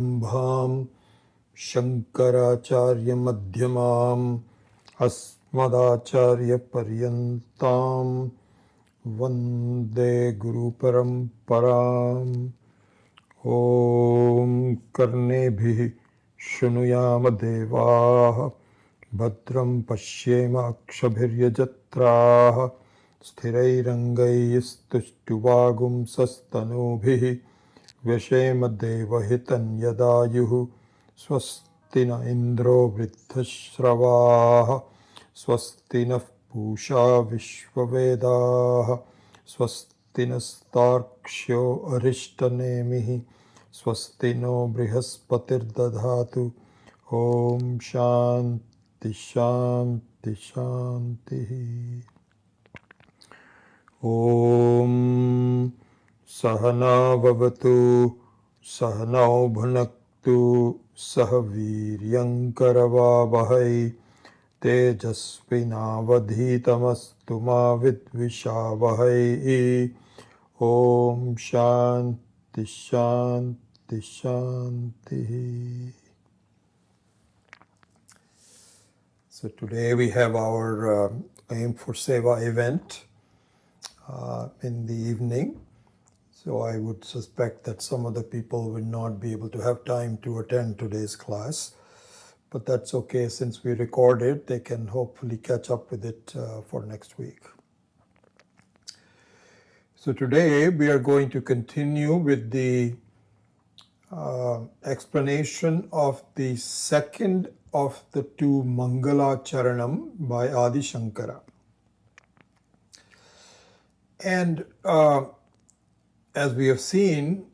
Bham Shankaracharya Madhyamam Asmadacharya Paryantam Vande Guru Paramparam Om Karnebhi Shunuyama Devaha Bhadram Pashyema Akshabhiryajatraha Sthirairangaistushtyuvagum Sastanubhi Vyashema Devahitan Yadayuhu Swasti na Indro Vriddhashravaha Swasti na Pusha Vishwavedaha Swasti nastarkshyo Arishtanemihi Swasti no Brihaskatir Dadhatu Om Shanti Shanti Shanti Om Sahana Vavatu Sahanau Bhunaktu Sahaviryankaravavahai Tejasvinavadhitamastu ma vidvishavahai Om Shanti Shanti Shanti. So today we have our Aim for Seva event in the evening. So I would suspect that some of the people will not be able to have time to attend today's class. But that's okay, since we record it, they can hopefully catch up with it for next week. So today we are going to continue with the explanation of the second of the two Mangala Charanam by Adi Shankara. And as we have seen,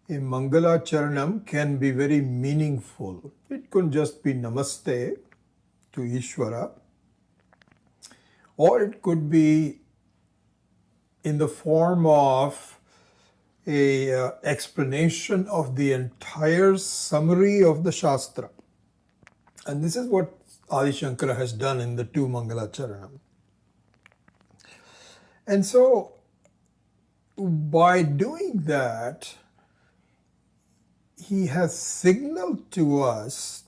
a Mangala Charanam can be very meaningful. It could just be Namaste to Ishvara, or it could be in the form of a explanation of the entire summary of the Shastra. And this is what Adi Shankara has done in the two Mangala Charanam. And so, by doing that, he has signaled to us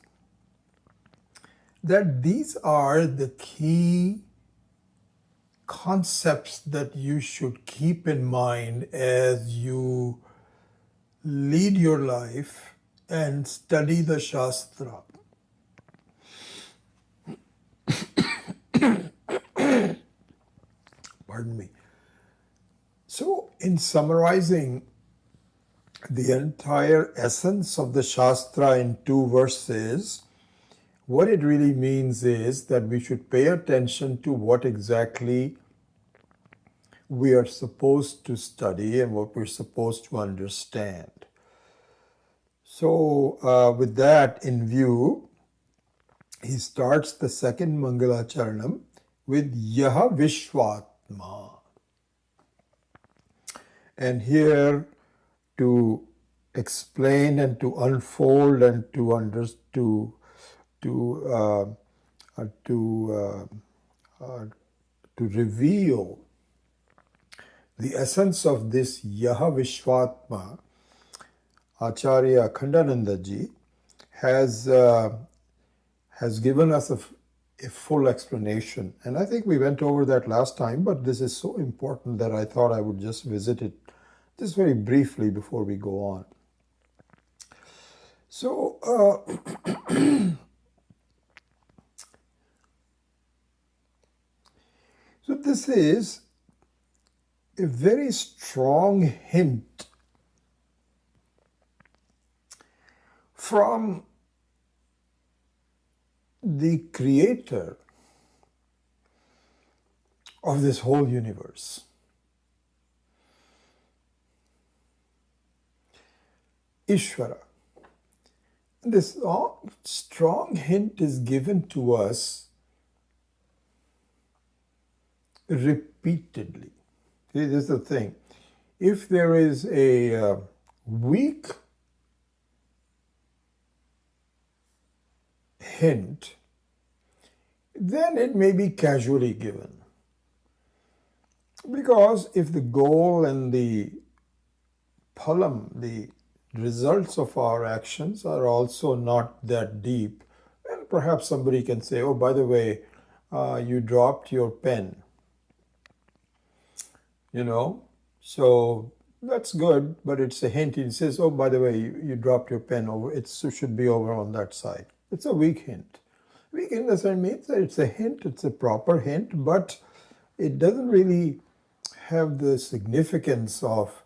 that these are the key concepts that you should keep in mind as you lead your life and study the Shastra. Pardon me. So, in summarizing the entire essence of the Shastra in two verses, what it really means is that we should pay attention to what exactly we are supposed to study and what we're supposed to understand. So, with that in view, he starts the second Mangala Charanam with Yaha Vishwatma. And here, to explain and to unfold and to reveal the essence of this Yaha Vishwatma, Acharya Akhandanandaji has given us a full explanation. And I think we went over that last time, but this is so important that I thought I would just visit it just very briefly before we go on. So, so this is a very strong hint from the creator of this whole universe. Ishvara. This strong hint is given to us repeatedly. See, this is the thing. If there is a weak hint, then it may be casually given. Because if the goal and the phalam, the results of our actions are also not that deep. And perhaps somebody can say, oh, by the way, you dropped your pen, so that's good, but it's a hint. He says, oh, by the way, you dropped your pen over, it should be over on that side. It's a weak hint. Weak hint doesn't mean that it's a hint, it's a proper hint, but it doesn't really have the significance of,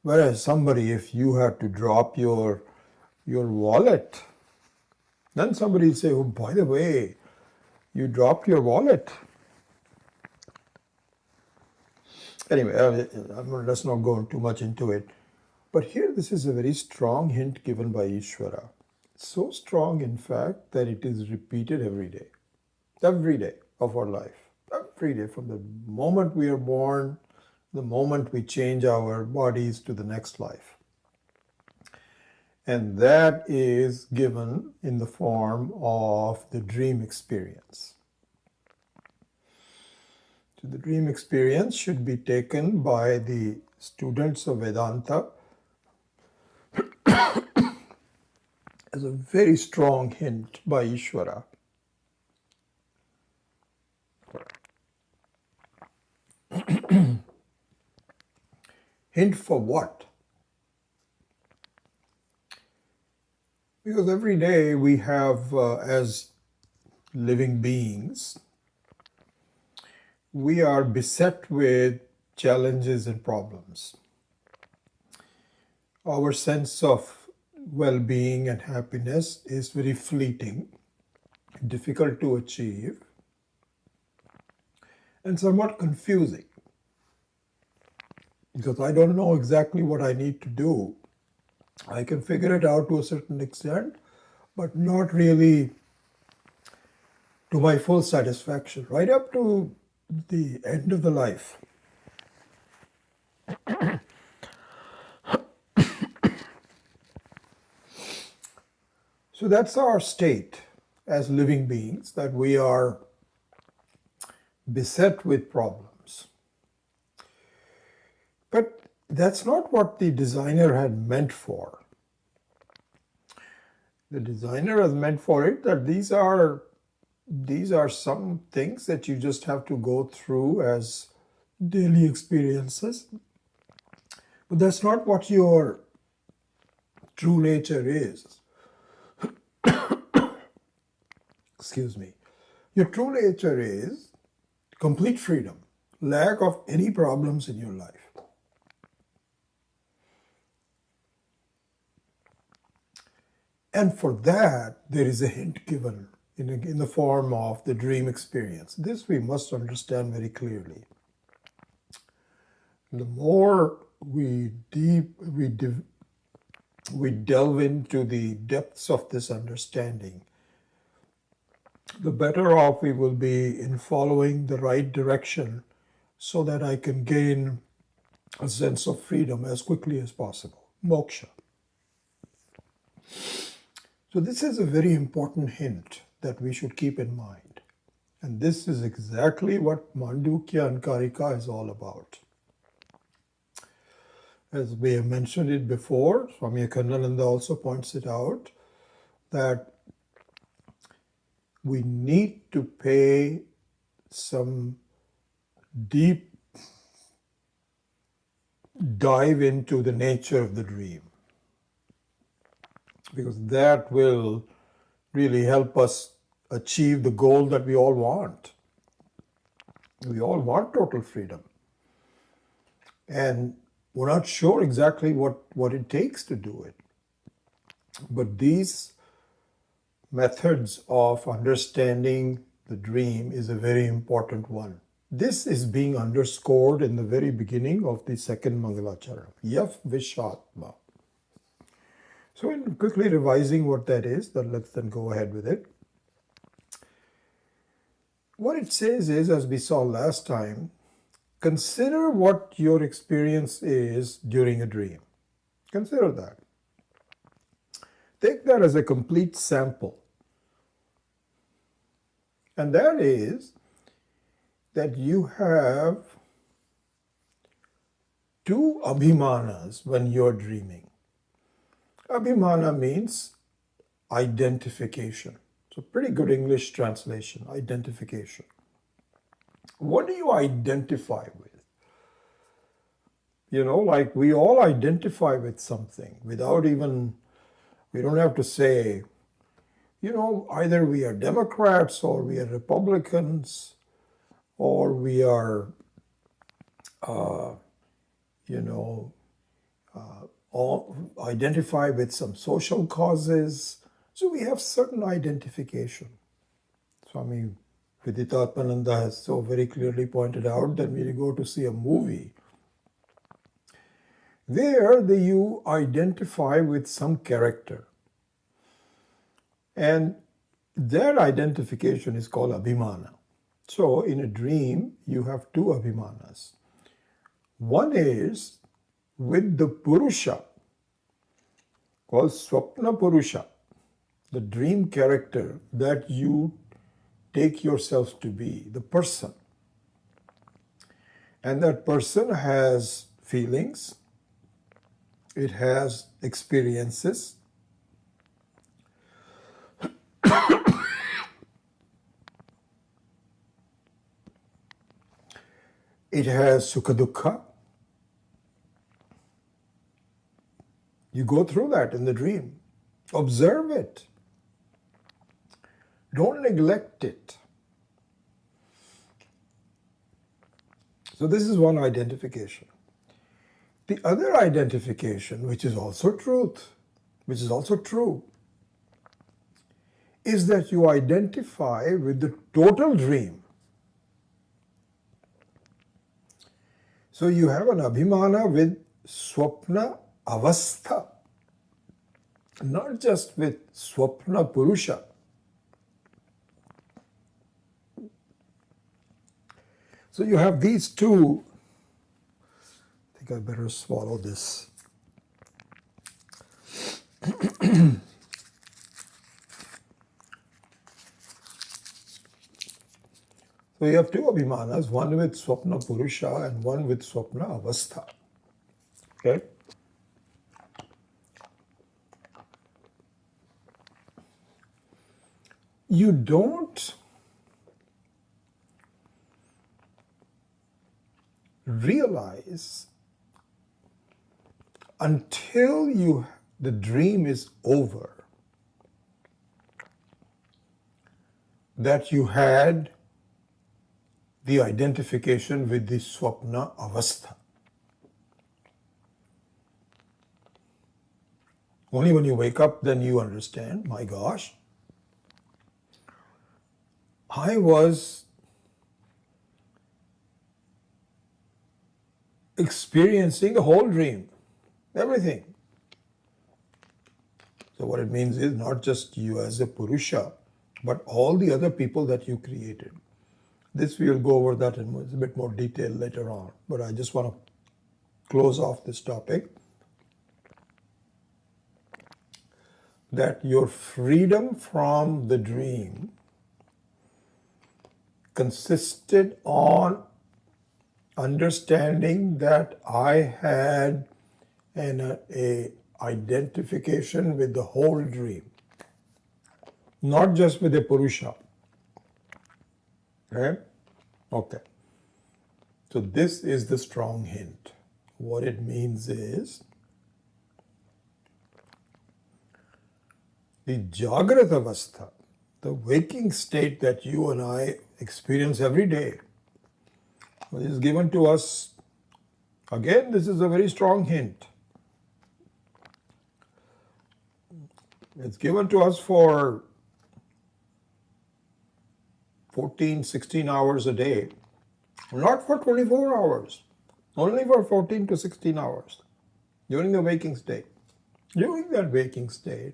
whereas somebody, if you had to drop your wallet, then somebody will say, oh, by the way, you dropped your wallet. Anyway, let's not go too much into it. But here this is a very strong hint given by Ishvara. So strong, in fact, that it is repeated every day of our life. Every day, from the moment we are born, the moment we change our bodies to the next life. And that is given in the form of the dream experience. So the dream experience should be taken by the students of Vedanta as a very strong hint by Ishvara. Hint for what? Because every day we have, as living beings, we are beset with challenges and problems. Our sense of well-being and happiness is very fleeting, difficult to achieve, and somewhat confusing. Because I don't know exactly what I need to do. I can figure it out to a certain extent, but not really to my full satisfaction, right up to the end of the life. So that's our state as living beings, that we are beset with problems. But that's not what the designer had meant for. The designer has meant for it that these are some things that you just have to go through as daily experiences. But that's not what your true nature is. Excuse me. Your true nature is complete freedom, lack of any problems in your life. And for that, there is a hint given in the form of the dream experience. This we must understand very clearly. The more we delve into the depths of this understanding, the better off we will be in following the right direction so that I can gain a sense of freedom as quickly as possible. Moksha. So this is a very important hint that we should keep in mind. And this is exactly what Mandukya and Karika is all about. As we have mentioned it before, Swami Akhandananda also points it out, that we need to pay some deep dive into the nature of the dream, because that will really help us achieve the goal that we all want. We all want total freedom. And we're not sure exactly what it takes to do it. But these methods of understanding the dream is a very important one. This is being underscored in the very beginning of the second Mangalacharan, Yav Vishatma. So in quickly revising what that is, let's then go ahead with it. What it says is, as we saw last time, consider what your experience is during a dream. Consider that. Take that as a complete sample. And that is that you have two abhimanas when you're dreaming. Abhimana means identification. So pretty good English translation, identification. What do you identify with? Like we all identify with something without even, we don't have to say, either we are Democrats or we are Republicans or we are, all identify with some social causes. So we have certain identification. Swami Viditatmananda has so very clearly pointed out that when you go to see a movie, there you identify with some character. And that identification is called abhimana. So in a dream, you have two abhimanas. One is with the Purusha, called Swapna Purusha, the dream character that you take yourself to be, the person. And that person has feelings, it has experiences, it has sukha dukkha. You go through that in the dream. Observe it. Don't neglect it. So this is one identification. The other identification, which is also true, is that you identify with the total dream. So you have an abhimana with swapna avastha, not just with swapna purusha. So you have these two. I think I better swallow this. So you have two abhimanas, one with swapna purusha and one with swapna avastha. Okay? You don't realize until the dream is over that you had the identification with the swapna avastha. Only when you wake up then you understand, my gosh, I was experiencing a whole dream, everything. So what it means is not just you as a Purusha, but all the other people that you created. This we will go over that in a bit more detail later on, but I just want to close off this topic. That your freedom from the dream consisted on understanding that I had an identification with the whole dream, not just with a Purusha. Right? Okay. So this is the strong hint. What it means is the Jagrat Avastha, the waking state that you and I experience every day, is given to us. Again, this is a very strong hint. It's given to us for 14, 16 hours a day, not for 24 hours, only for 14 to 16 hours during the waking state. During that waking state,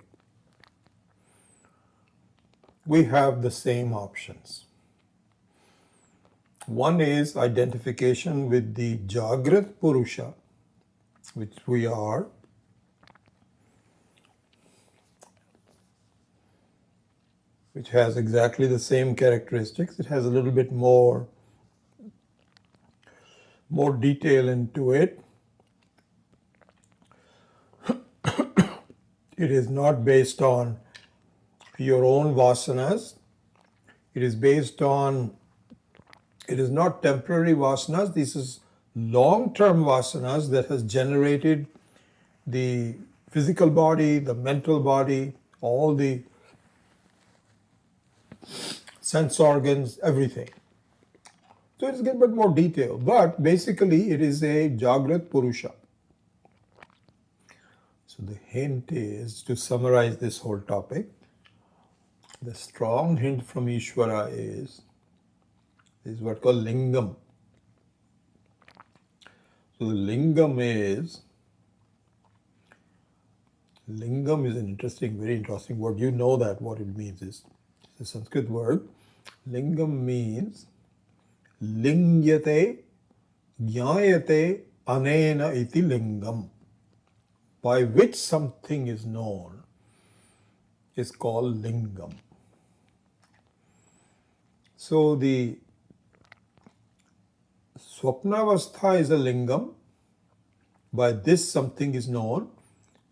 we have the same options. One is identification with the Jagrat Purusha, which we are, which has exactly the same characteristics. It has a little bit more detail into it. It is not based on your own vasanas. It is based on, it is not temporary vasanas. This is long-term vasanas that has generated the physical body, the mental body, all the sense organs, everything. So it's a bit more detail, but basically it is a Jagrat Purusha. So the hint is, to summarize this whole topic, the strong hint from Ishvara is what called Lingam. So the Lingam is an interesting, very interesting word. You know that what it means is, it's a Sanskrit word. Lingam means Lingyate Jnayate Anena iti Lingam. By which something is known is called Lingam. So the Swapnavastha is a Lingam. By this something is known.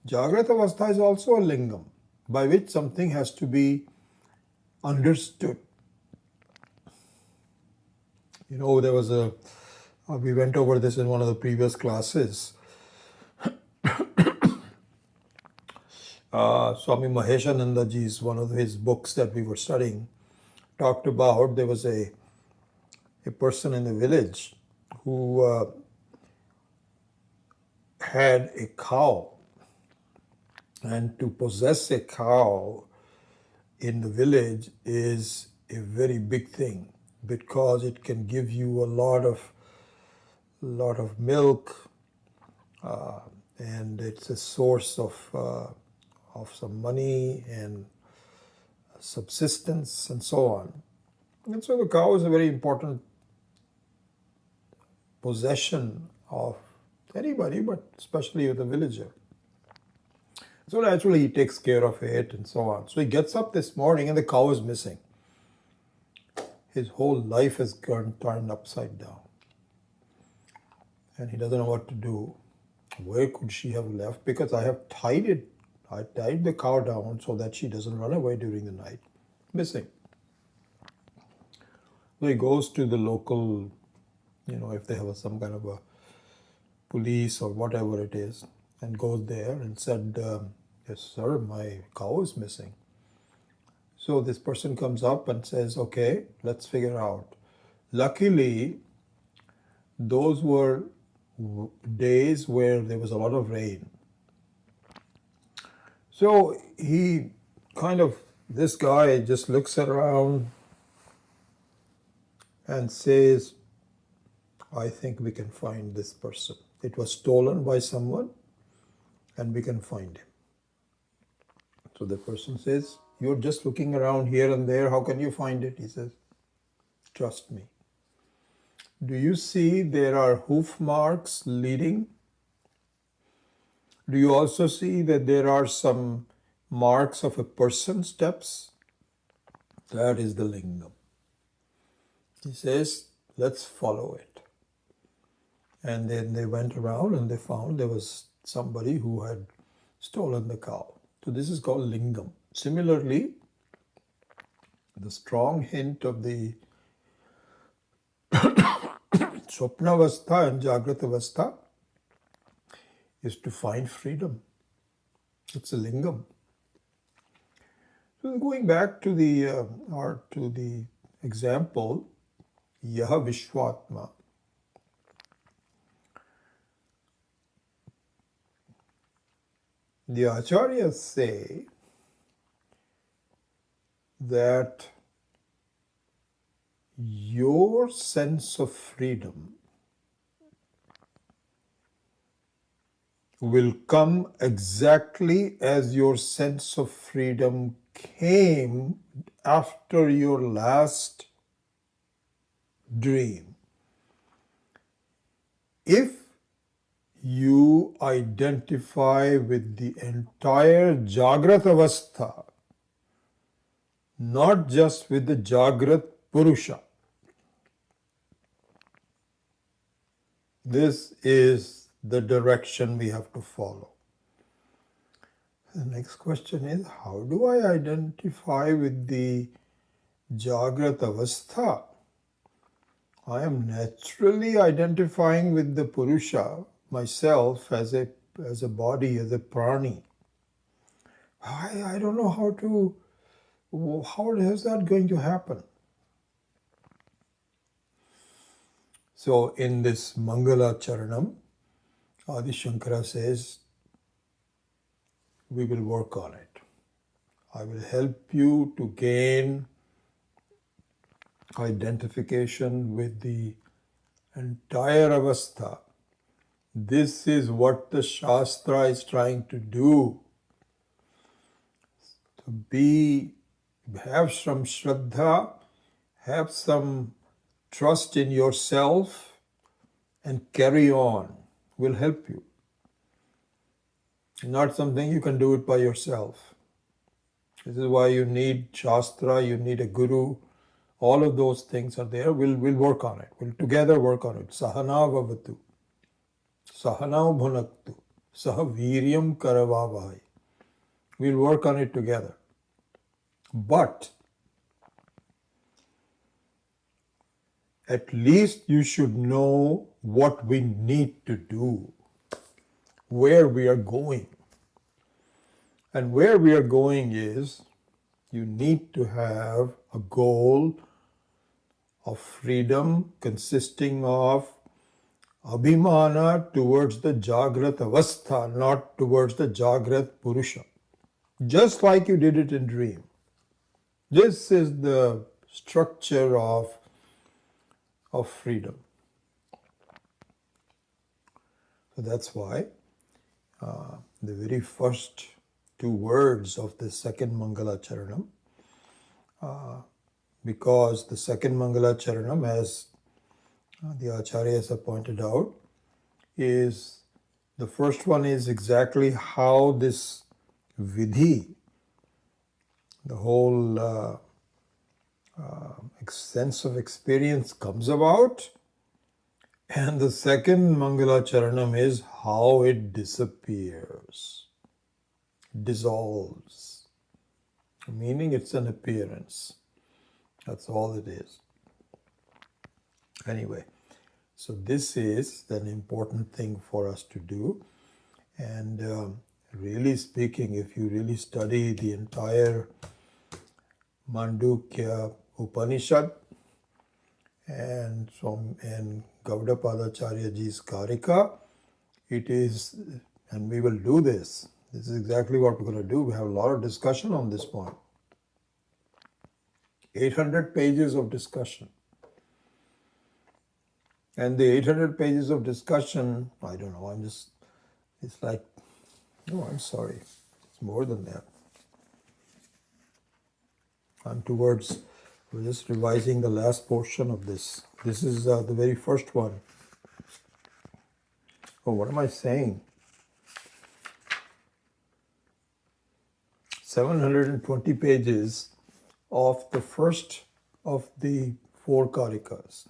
Jagratavastha is also a Lingam, by which something has to be understood. You know, there was we went over this in one of the previous classes. Swami Maheshanandaji's, one of his books that we were studying, talked about, there was a person in the village who had a cow. And to possess a cow in the village is a very big thing, because it can give you a lot of milk, and it's a source of some money and subsistence and so on. And so the cow is a very important possession of anybody, but especially with a villager. So naturally he takes care of it and so on. So he gets up this morning and the cow is missing. His whole life has turned upside down. And he doesn't know what to do. Where could she have left? Because I have tied the cow down so that she doesn't run away during the night. Missing. So he goes to the local, if they have some kind of a police or whatever it is, and goes there and said, yes sir, my cow is missing. So this person comes up and says, okay, let's figure out. Luckily, those were days where there was a lot of rain. So this guy just looks around and says, I think we can find this person. It was stolen by someone and we can find him. So the person says, you're just looking around here and there, how can you find it? He says, trust me. Do you see there are hoof marks leading? Do you also see that there are some marks of a person's steps? That is the lingam. He says, let's follow it. And then they went around and they found there was somebody who had stolen the cow. So this is called lingam. Similarly, the strong hint of the Swapnavastha and Jagratavastha is to find freedom. It's a lingam. So going back to the example, Yaha Vishwatma. The Acharyas say that your sense of freedom will come exactly as your sense of freedom came after your last dream. If you identify with the entire Jagrat Avastha, not just with the Jagrat Purusha. This is the direction we have to follow. The next question is, how do I identify with the Jagrat Avastha? I am naturally identifying with the Purusha, myself, as a body, as a prani. I don't know how is that going to happen? So in this Mangala Charanam, Adi Shankara says, we will work on it. I will help you to gain identification with the entire avastha. This is what the Shastra is trying to do. To have some Shraddha, have some trust in yourself, and carry on will help you. Not something you can do it by yourself. This is why you need Shastra, you need a guru. All of those things are there. We'll work on it. We'll together work on it. Sahana vavatu. Sahana bhunaktu. Saha viryam karavavai. We'll work on it together. But at least you should know what we need to do, where we are going. And where we are going is, you need to have a goal of freedom consisting of abhimana towards the Jagrat Avastha, not towards the Jagrat Purusha. Just like you did it in dream. This is the structure of freedom. So that's why the very first two words of the second Mangala Charanam, because the second Mangala Charanam, as the Acharyas have pointed out, is the first one is exactly how this vidhi, the whole sense of experience comes about, and the second Mangala Charanam is how it disappears, dissolves, meaning it's an appearance. That's all it is. Anyway, so this is an important thing for us to do. And really speaking, if you really study the entire Mandukya Upanishad and Gaudapadacharya ji's Karika, it is, and we will do this. This is exactly what we're going to do. We have a lot of discussion on this point. 800 pages of discussion. And the 800 pages of discussion, I don't know, it's like, no, I'm sorry, it's more than that. We're just revising the last portion of this. This is the very first one. Oh, what am I saying? 720 pages of the first of the 4 Karikas.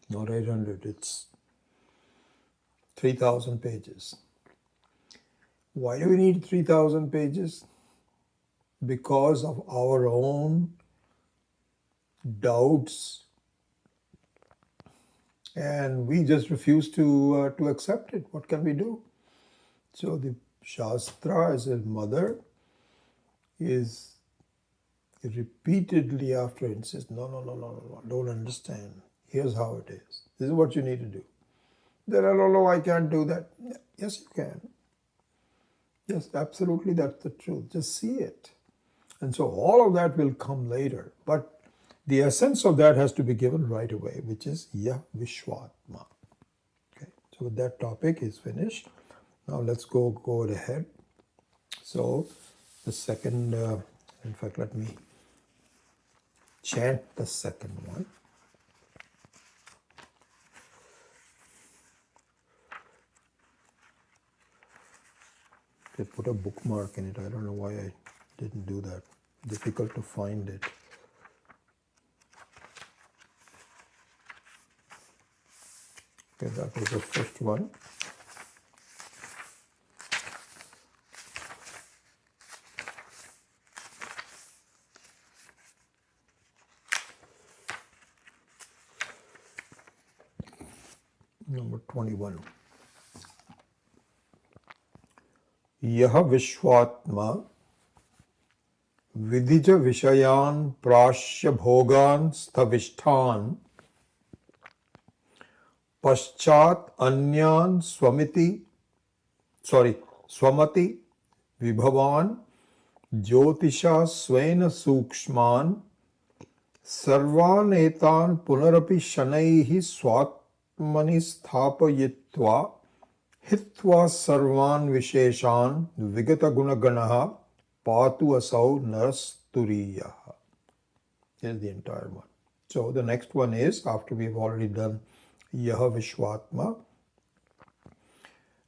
Not 800, it's 3,000 pages. Why do we need 3,000 pages? Because of our own doubts, and we just refuse to accept it. What can we do? So the Shastra, as a mother, is repeatedly after insists, no, don't understand. Here's how it is. This is what you need to do. Then, no, I can't do that. Yes, you can. Yes, absolutely, that's the truth. Just see it. And so all of that will come later. But the essence of that has to be given right away, which is Yah Vishwatma. Okay, so with that topic is finished. Now let's go ahead. So the second, in fact, let me chant the second one. They put a bookmark in it. I don't know why I didn't do that. Difficult to find it. Okay, that was the first one. Number 21. Yaha Vishwatma Vidija Vishayan Prashya Bhogan Sthavishtan Paschat Anyan Swamati Vibhavan Jyotisha Svena Sukshman Sarvan Etan Punarapi Shanaihi Swatmani Sthapayitva Hitva Sarvan Visheshan Vigata Gunaganaha Patu Asau Narasturiyaha. Here's the entire one. So the next one is, after we've already done Yaha Vishwatma,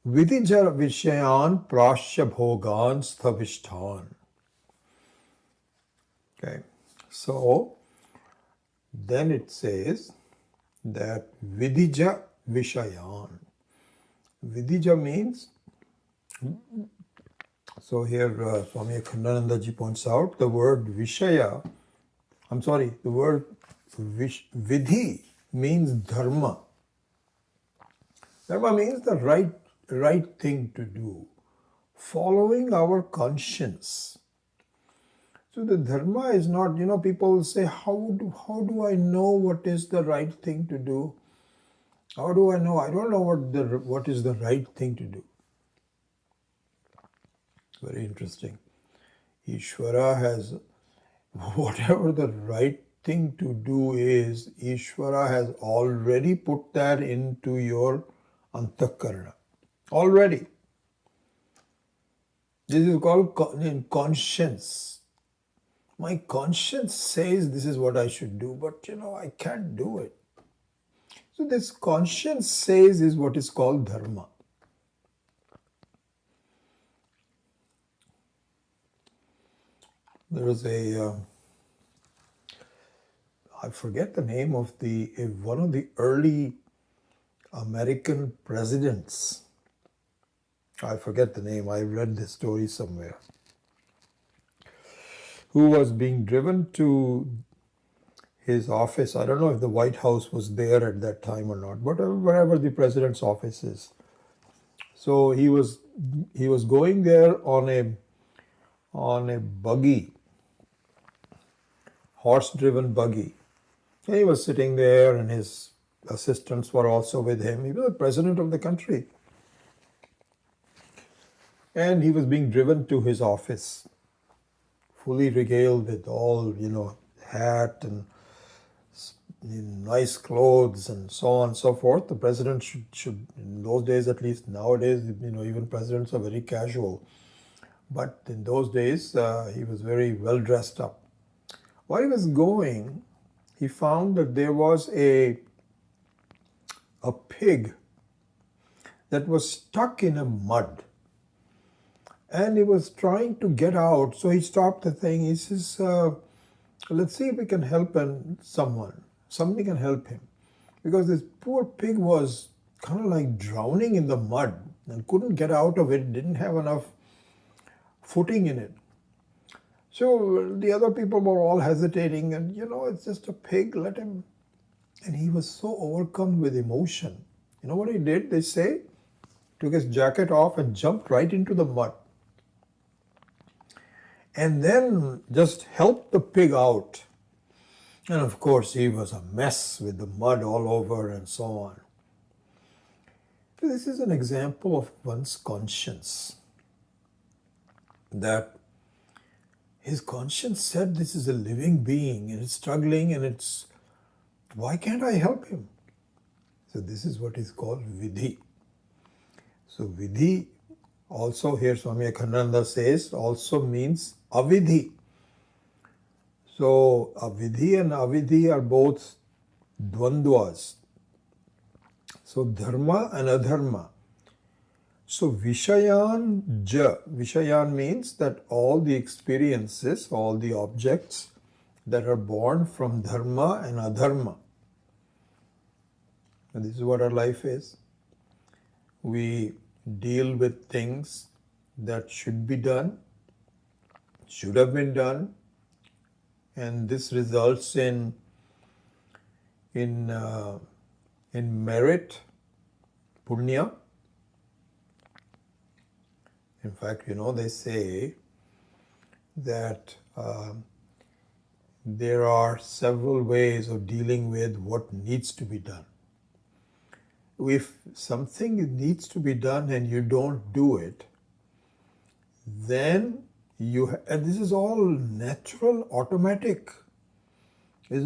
Vidija Vishayan Prashya Bhogan Sthavishtan. Okay, so then it says that Vidija Vishayan. Vidija means, so here Swami Akhandananda ji points out the word Vishaya, the word Vidhi means Dharma. Dharma means the right thing to do, following our conscience. So the Dharma is not, people say, how do I know what is the right thing to do? How do I know? I don't know what is the right thing to do. Very interesting. Ishvara has, whatever the right thing to do is, Ishvara has already put that into your antakarana. Already. This is called conscience. My conscience says this is what I should do, but I can't do it. So this conscience says is what is called dharma. There was I forget the name of one of the early American presidents. I forget the name. I read this story somewhere. Who was being driven to his office. I don't know if the White House was there at that time or not, but wherever the president's office is. So he was going there on a buggy, horse-driven buggy. And he was sitting there, and his assistants were also with him. He was the president of the country. And he was being driven to his office, fully regaled with all, hat and nice clothes and so on and so forth. The president should, in those days at least, nowadays, even presidents are very casual. But in those days, he was very well dressed up. While he was going, he found that there was a pig that was stuck in a mud. And he was trying to get out. So he stopped the thing. He says, let's see if we can help someone. Somebody can help him. Because this poor pig was kind of like drowning in the mud and couldn't get out of it, didn't have enough footing in it. So the other people were all hesitating and, it's just a pig, let him. And he was so overcome with emotion. You know what he did, they say? Took his jacket off and jumped right into the mud. And then just helped the pig out. And of course, he was a mess with the mud all over and so on. This is an example of one's conscience. That his conscience said this is a living being and it's struggling and why can't I help him? So this is what is called vidhi. So vidhi also here Swami Akhandananda says also means avidhi. So avidhi and avidhi are both dvandvas. So dharma and adharma. So Vishayan means that all the experiences, all the objects that are born from dharma and adharma. And this is what our life is. We deal with things that should be done, should have been done, and this results in merit punya. In fact, they say that there are several ways of dealing with what needs to be done. If something needs to be done and you don't do it, then and this is all natural, automatic. It's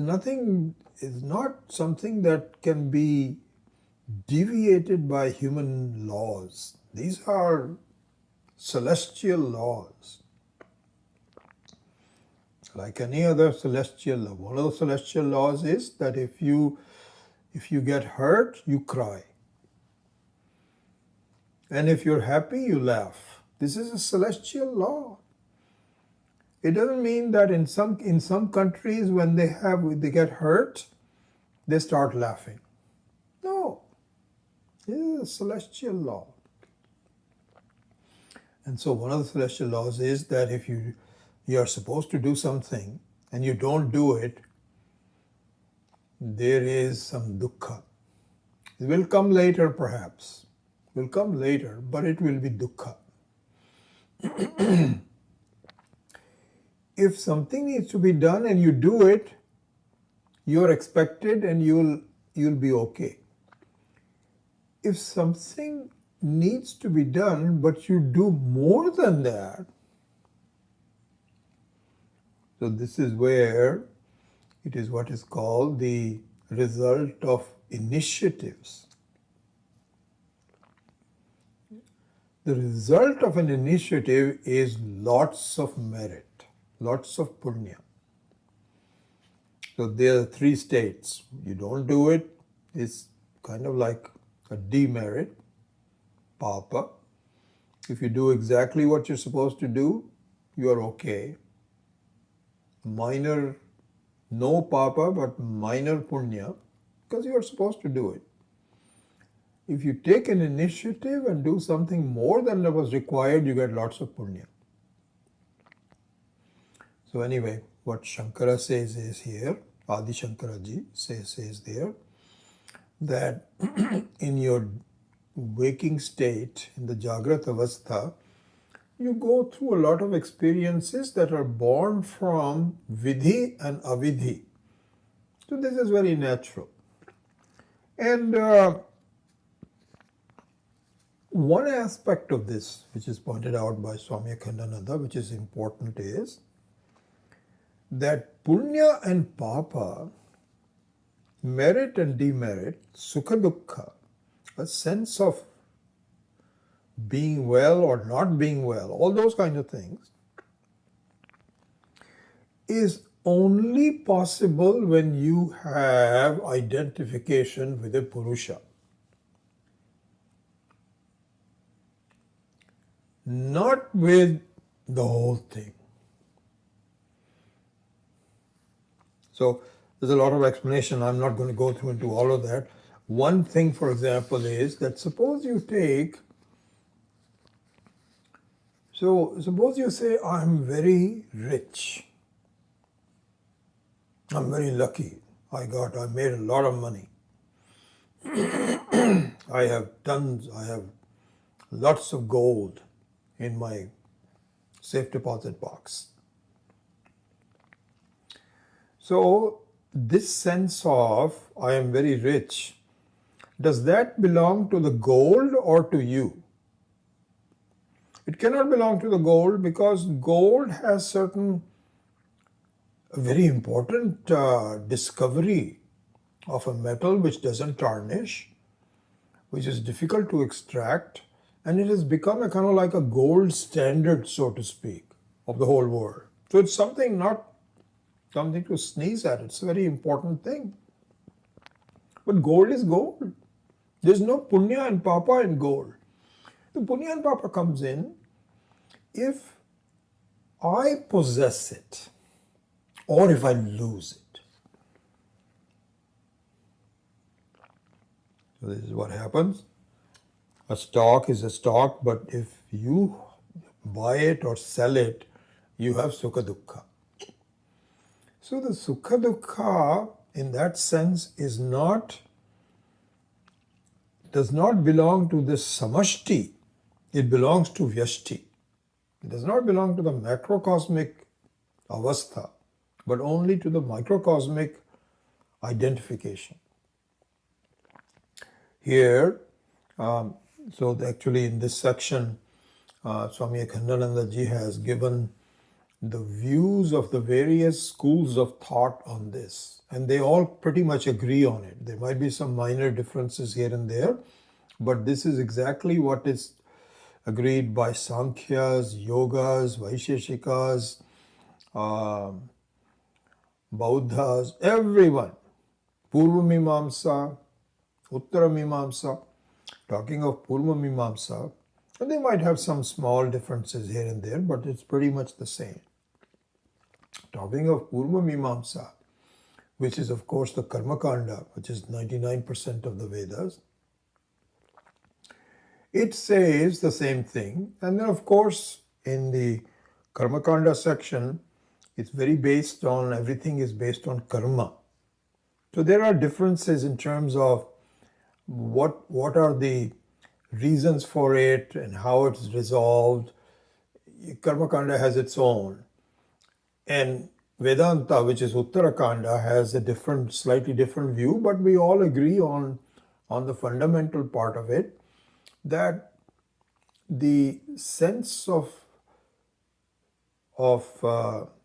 not something that can be deviated by human laws. These are celestial laws. Like any other celestial law. One of the celestial laws is that if you get hurt, you cry. And if you're happy, you laugh. This is a celestial law. It doesn't mean that in some countries when they get hurt, they start laughing. No. It is a celestial law. And so one of the celestial laws is that if you are supposed to do something and you don't do it, there is some dukkha. It will come later perhaps. It will come later, but it will be dukkha. If something needs to be done and you do it, you're expected and you'll be okay. If something needs to be done but you do more than that, so this is where it is what is called the result of initiatives. The result of an initiative is lots of merit. Lots of punya. So there are three states. You don't do it, it's kind of like a demerit, papa. If you do exactly what you're supposed to do, you are okay. Minor, no papa, but minor punya, because you are supposed to do it. If you take an initiative and do something more than was required, you get lots of punya. So anyway, what Shankara says is here, Adi Shankaraji says there, that in your waking state, in the Jagrat Avastha, you go through a lot of experiences that are born from Vidhi and Avidhi. So this is very natural. And one aspect of this, which is pointed out by Swami Akhandananda, which is important, is that punya and papa, merit and demerit, sukha dukkha, a sense of being well or not being well, all those kind of things, is only possible when you have identification with a Purusha. Not with the whole thing. So there's a lot of explanation. I'm not going to go through into all of that. One thing, for example, is that suppose you say, I'm very rich. I'm very lucky. I made a lot of money. I have lots of gold in my safe deposit box. So this sense of I am very rich, does that belong to the gold or to you? It cannot belong to the gold, because gold has certain very important discovery of a metal which doesn't tarnish, which is difficult to extract, and it has become a kind of like a gold standard, so to speak, of the whole world. So it's something not something to sneeze at. It's a very important thing. But gold is gold. There's no punya and papa in gold. The punya and papa comes in if I possess it or if I lose it. So this is what happens. A stock is a stock, but if you buy it or sell it, you have sukha dukkha. So the sukha dukkha in that sense is not does not belong to this samashti, it belongs to vyashti. It does not belong to the macrocosmic avastha, but only to the microcosmic identification. Here, so actually in this section, Swami Akhandananda ji has given the views of the various schools of thought on this, and they all pretty much agree on it. There might be some minor differences here and there, but this is exactly what is agreed by Sankhyas, Yogas, Vaisheshikas, Bauddhas, everyone. Purva Mimamsa, Uttara Mimamsa. Talking of Purva Mimamsa, they might have some small differences here and there, but it's pretty much the same. Talking of Purva Mimamsa, which is of course the Karma Kanda, which is 99% of the Vedas, it says the same thing. And then of course in the Karma Kanda section, it's very based on, everything is based on karma. So there are differences in terms of what are the reasons for it and how it's resolved. Karma Kanda has its own. And Vedanta, which is Uttarakanda, has a different, slightly different view, but we all agree on the fundamental part of it, that the sense of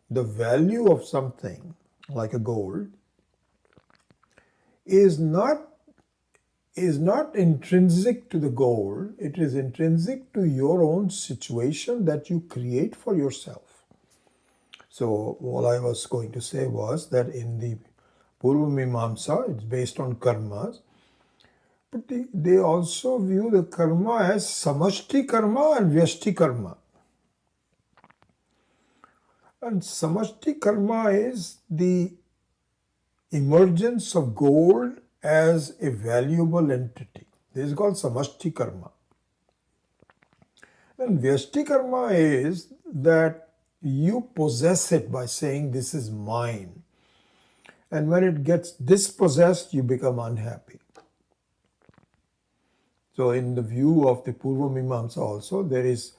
the value of something like a gold is not intrinsic to the gold. It is intrinsic to your own situation that you create for yourself. So all I was going to say was that in the Purva Mimamsa, it's based on karmas, but they also view the karma as samashti karma and vyashti karma. And samashti karma is the emergence of gold as a valuable entity. This is called samashti karma. And vyashti karma is that you possess it by saying this is mine. And when it gets dispossessed, you become unhappy. So in the view of the Purva Mimamsa also, there is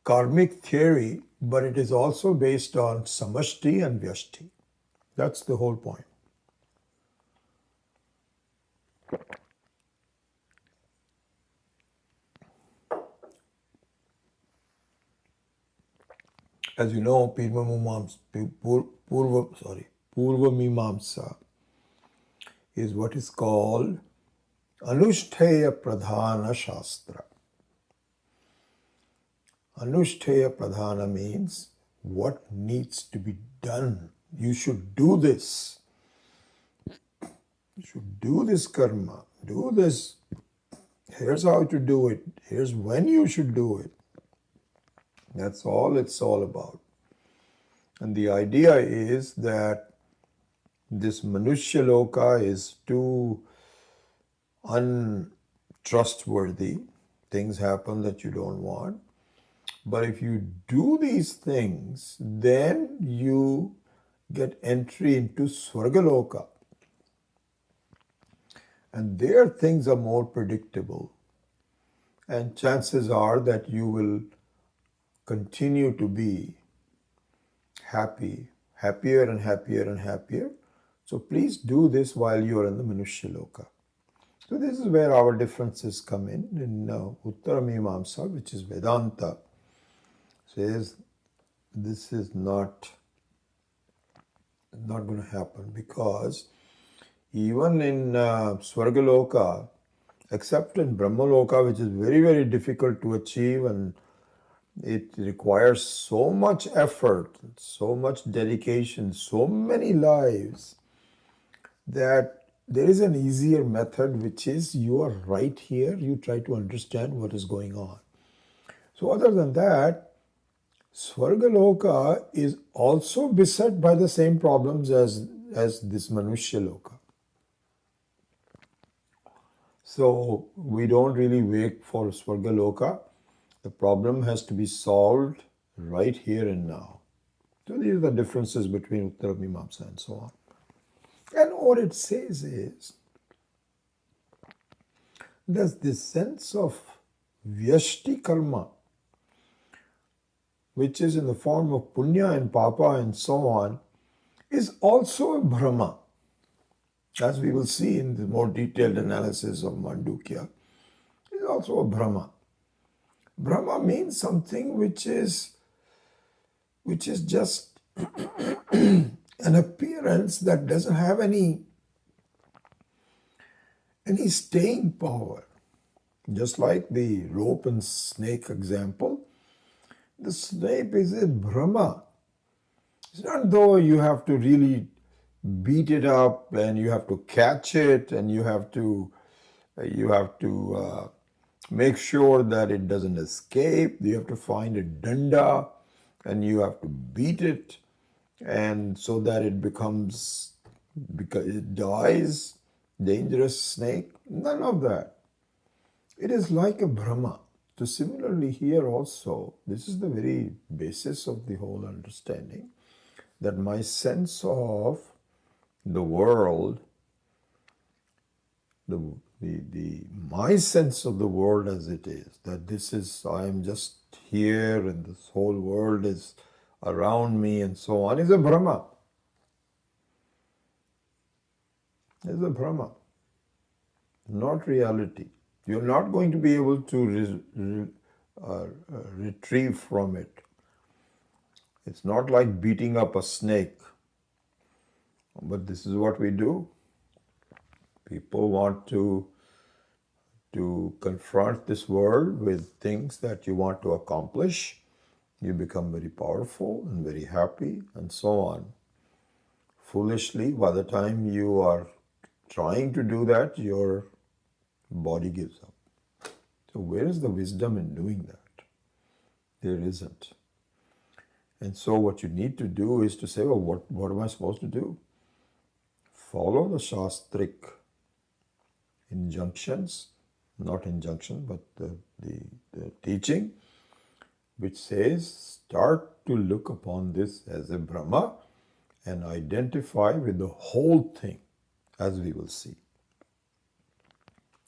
karmic theory, but it is also based on samashti and vyashti. That's the whole point. As you know, Purva Mimamsa is what is called Anushtheya Pradhana Shastra. Anushtheya Pradhana means what needs to be done. You should do this. You should do this karma. Do this. Here's how to do it. Here's when you should do it. That's all it's all about. And the idea is that this Manushya Loka is too untrustworthy. Things happen that you don't want. But if you do these things, then you get entry into Swargaloka. And there things are more predictable. And chances are that you will continue to be happy, happier and happier and happier. So please do this while you are in the Manushya Loka. So this is where our differences come in Uttara Mimamsa, which is Vedanta, says this is not going to happen, because even in Swargaloka, except in Brahmaloka, which is very, very difficult to achieve, and it requires so much effort, so much dedication, so many lives, that there is an easier method, which is you are right here, you try to understand what is going on. So other than that, Swargaloka is also beset by the same problems as this Manushya Loka. So we don't really wait for Swargaloka. The problem has to be solved right here and now. So these are the differences between Uttara Mimamsa and so on. And what it says is Thus, this sense of vyashti karma, which is in the form of punya and papa and so on, is also a Brahma. As we will see in the more detailed analysis of Mandukya, is also a Brahma. Brahma means something which is just an appearance that doesn't have any staying power. Just like the rope and snake example, the snake is a Brahma. It's not though you have to really beat it up and you have to catch it and you have to make sure that it doesn't escape. You have to find a danda and you have to beat it, and so that it becomes, because it dies, dangerous snake. None of that. It is like a Brahma. So similarly here also, this is the very basis of the whole understanding, that my sense of the world, my sense of the world as it is, that this is, I am just here and this whole world is around me and so on, is a Brahma. Is a Brahma, not reality. You're not going to be able to retrieve from it. It's not like beating up a snake. But this is what we do. People want to confront this world with things that you want to accomplish. You become very powerful and very happy and so on. Foolishly, by the time you are trying to do that, your body gives up. So where is the wisdom in doing that? There isn't. And so what you need to do is to say, well, what am I supposed to do? Follow the shastric injunctions, not injunction, but the teaching, which says, start to look upon this as a Brahma and identify with the whole thing, as we will see.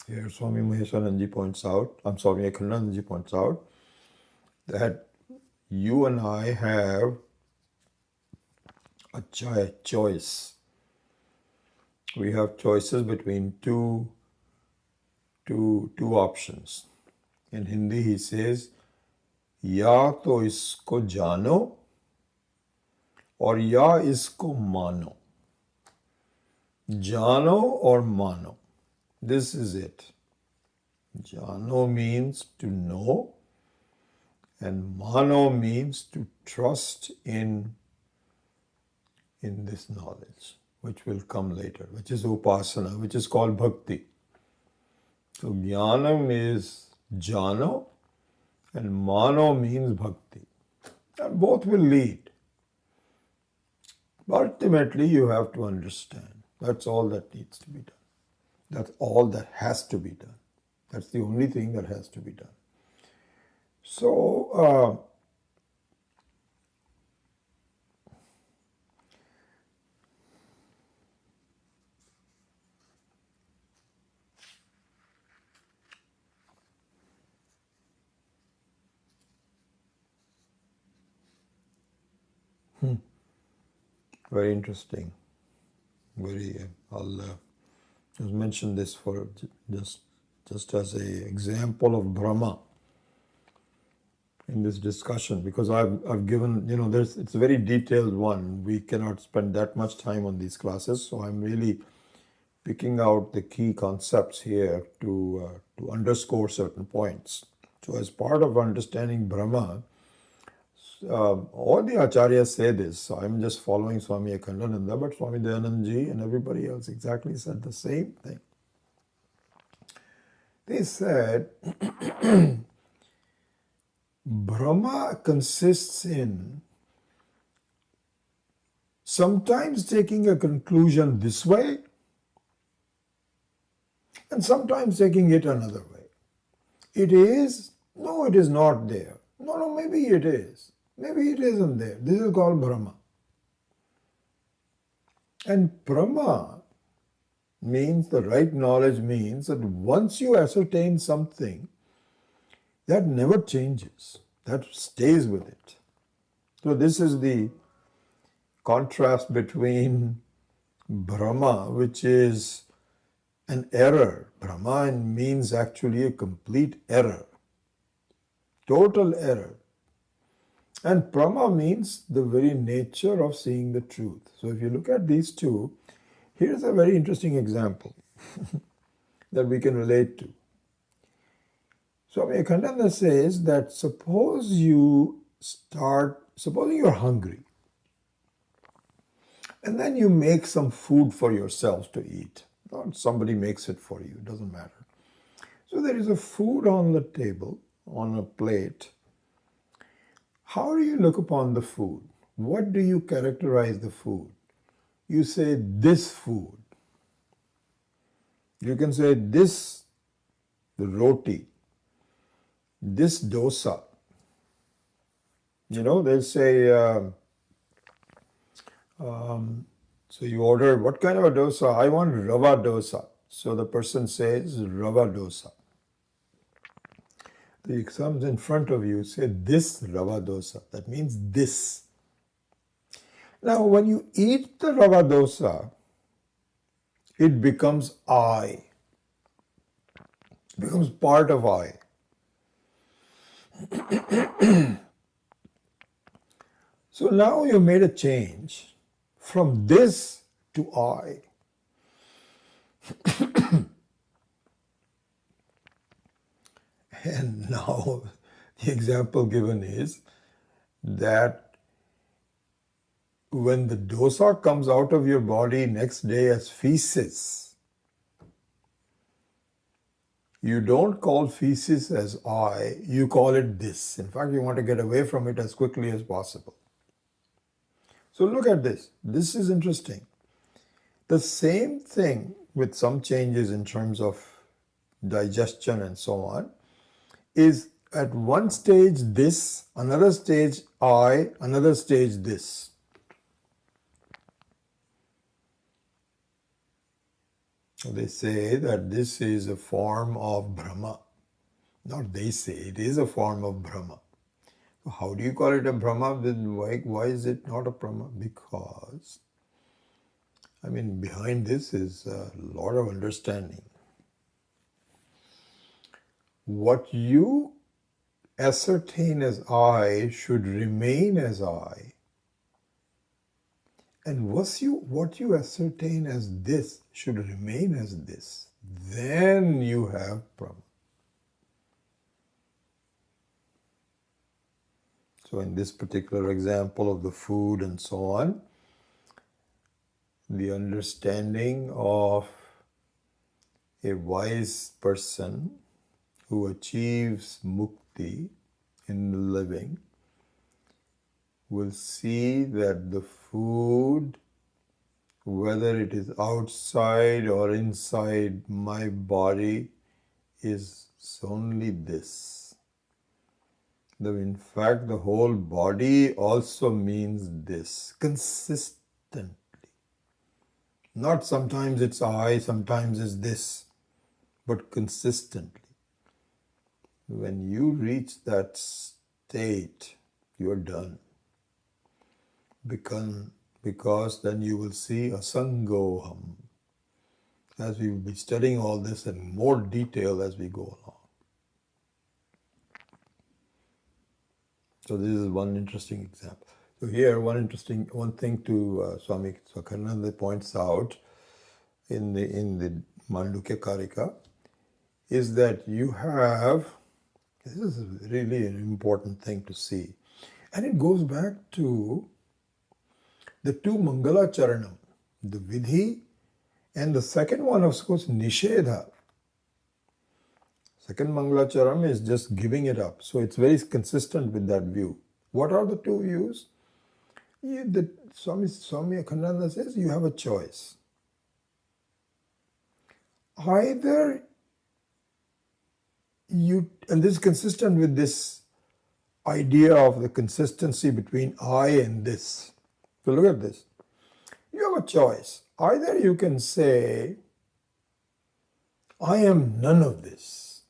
Here Swami Maheswaranji points out, Akhandanandaji points out, that you and I have a choice. We have choices between two options. In Hindi he says, या तो इसको जानो और या इसको मानो. Jano or mano. This is it. Jano means to know and mano means to trust in this knowledge, which will come later, which is upasana, which is called bhakti. So jnanam is jano and mano means bhakti. And both will lead. Ultimately, you have to understand. That's all that needs to be done. That's all that has to be done. That's the only thing that has to be done. So, very interesting. I'll just mention this for just as an example of Brahma in this discussion, because I've given, it's a very detailed one. We cannot spend that much time on these classes, so I'm really picking out the key concepts here to underscore certain points. So as part of understanding Brahma, all the acharyas say this, so I'm just following Swami Akhandananda, but Swami Dayanandaji and everybody else exactly said the same thing. They said, Brahma consists in sometimes taking a conclusion this way and sometimes taking it another way. It is, no, it is not there. No, maybe it is. Maybe it isn't there. This is called Brahma. And Brahma means, the right knowledge means that once you ascertain something, that never changes, that stays with it. So this is the contrast between Brahma, which is an error. Brahma means actually a complete error, total error. And Prama means the very nature of seeing the truth. So if you look at these two, here's a very interesting example that we can relate to. Swami Akhandananda says that supposing you're hungry, and then you make some food for yourself to eat. Or somebody makes it for you, it doesn't matter. So there is a food on the table, on a plate. How do you look upon the food? What do you characterize the food? You say this food. You can say this, the roti, this dosa. You know, they'll say, so you order, what kind of a dosa? I want rava dosa. So the person says rava dosa. He comes in front of you, say this rava dosa. That means this. Now when you eat the rava dosa, it becomes I. It becomes part of I. So now you made a change from this to I. And now the example given is that when the dosa comes out of your body next day as feces, you don't call feces as I, you call it this. In fact, you want to get away from it as quickly as possible. So look at this. This is interesting. The same thing with some changes in terms of digestion and so on is at one stage this, another stage I, another stage this. They say that this is a form of Brahma. Not they say, it is a form of Brahma. So how do you call it a Brahma? Then why is it not a Brahma? Because, behind this is a lot of understanding. What you ascertain as I should remain as I. And what you ascertain as this should remain as this. Then you have Brahma. So in this particular example of the food and so on, the understanding of a wise person who achieves mukti in the living will see that the food, whether it is outside or inside my body, is only this. In fact, the whole body also means this, consistently. Not sometimes it's I, sometimes it's this, but consistently. When you reach that state, you're done. Because then you will see asangoham. As we will be studying all this in more detail as we go along. So this is one interesting example. So here one thing to Swami Akhandananda points out in the Mandukya Karika is that you have, this is really an important thing to see. And it goes back to the two Mangala Charanam, the Vidhi, and the second one, of course, Nishedha. Second Mangala Charanam is just giving it up. So it's very consistent with that view. What are the two views? Swami Akhandananda says you have a choice. Either and this is consistent with this idea of the consistency between I and this. So look at this. You have a choice. Either you can say I am none of this.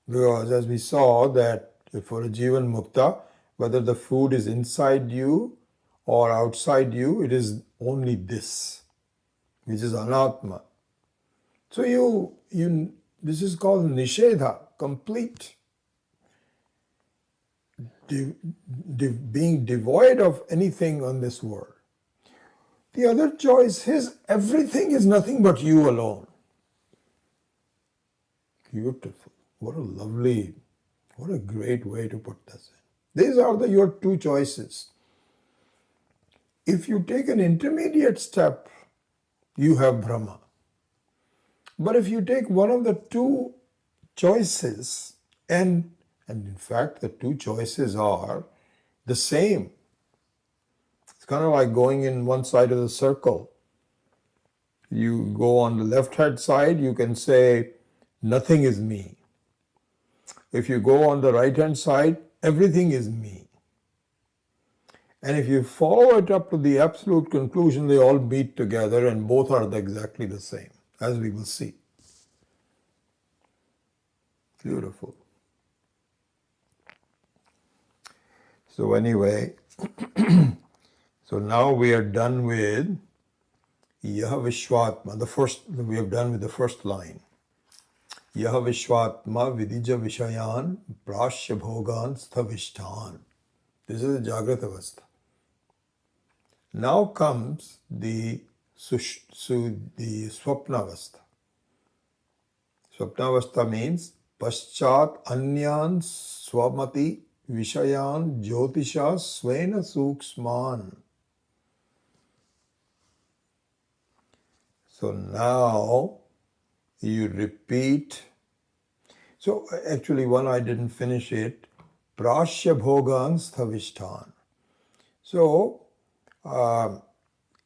Because as we saw that for a Jivan Mukta, whether the food is inside you or outside you, it is only this, which is Anatma. So this is called Nishedha, complete being devoid of anything on this world. The other choice is everything is nothing but you alone. Beautiful. What a great way to put this in. These are your two choices. If you take an intermediate step, you have Brahma. But if you take one of the two choices, and in fact the two choices are the same. It's kind of like going in one side of the circle. You go on the left hand side, you can say, nothing is me. If you go on the right hand side, everything is me. And if you follow it up to the absolute conclusion, they all meet together and both are exactly the same, as we will see. Beautiful. So anyway, so now we are done with Yaha Vishwatma. We have done with the first line. Yaha Vishwatma Vidija Vishayan Prashya Bhogan Sthavishtan. This is the Jagrata Avastha. Now comes the Swapna Avastha. Swapna Avastha means Paschat Anyan Swamati Vishayan Jyotisha Svena Suksman. So now you repeat. So actually one I didn't finish it. Prashya Bhogan Sthavishtan. So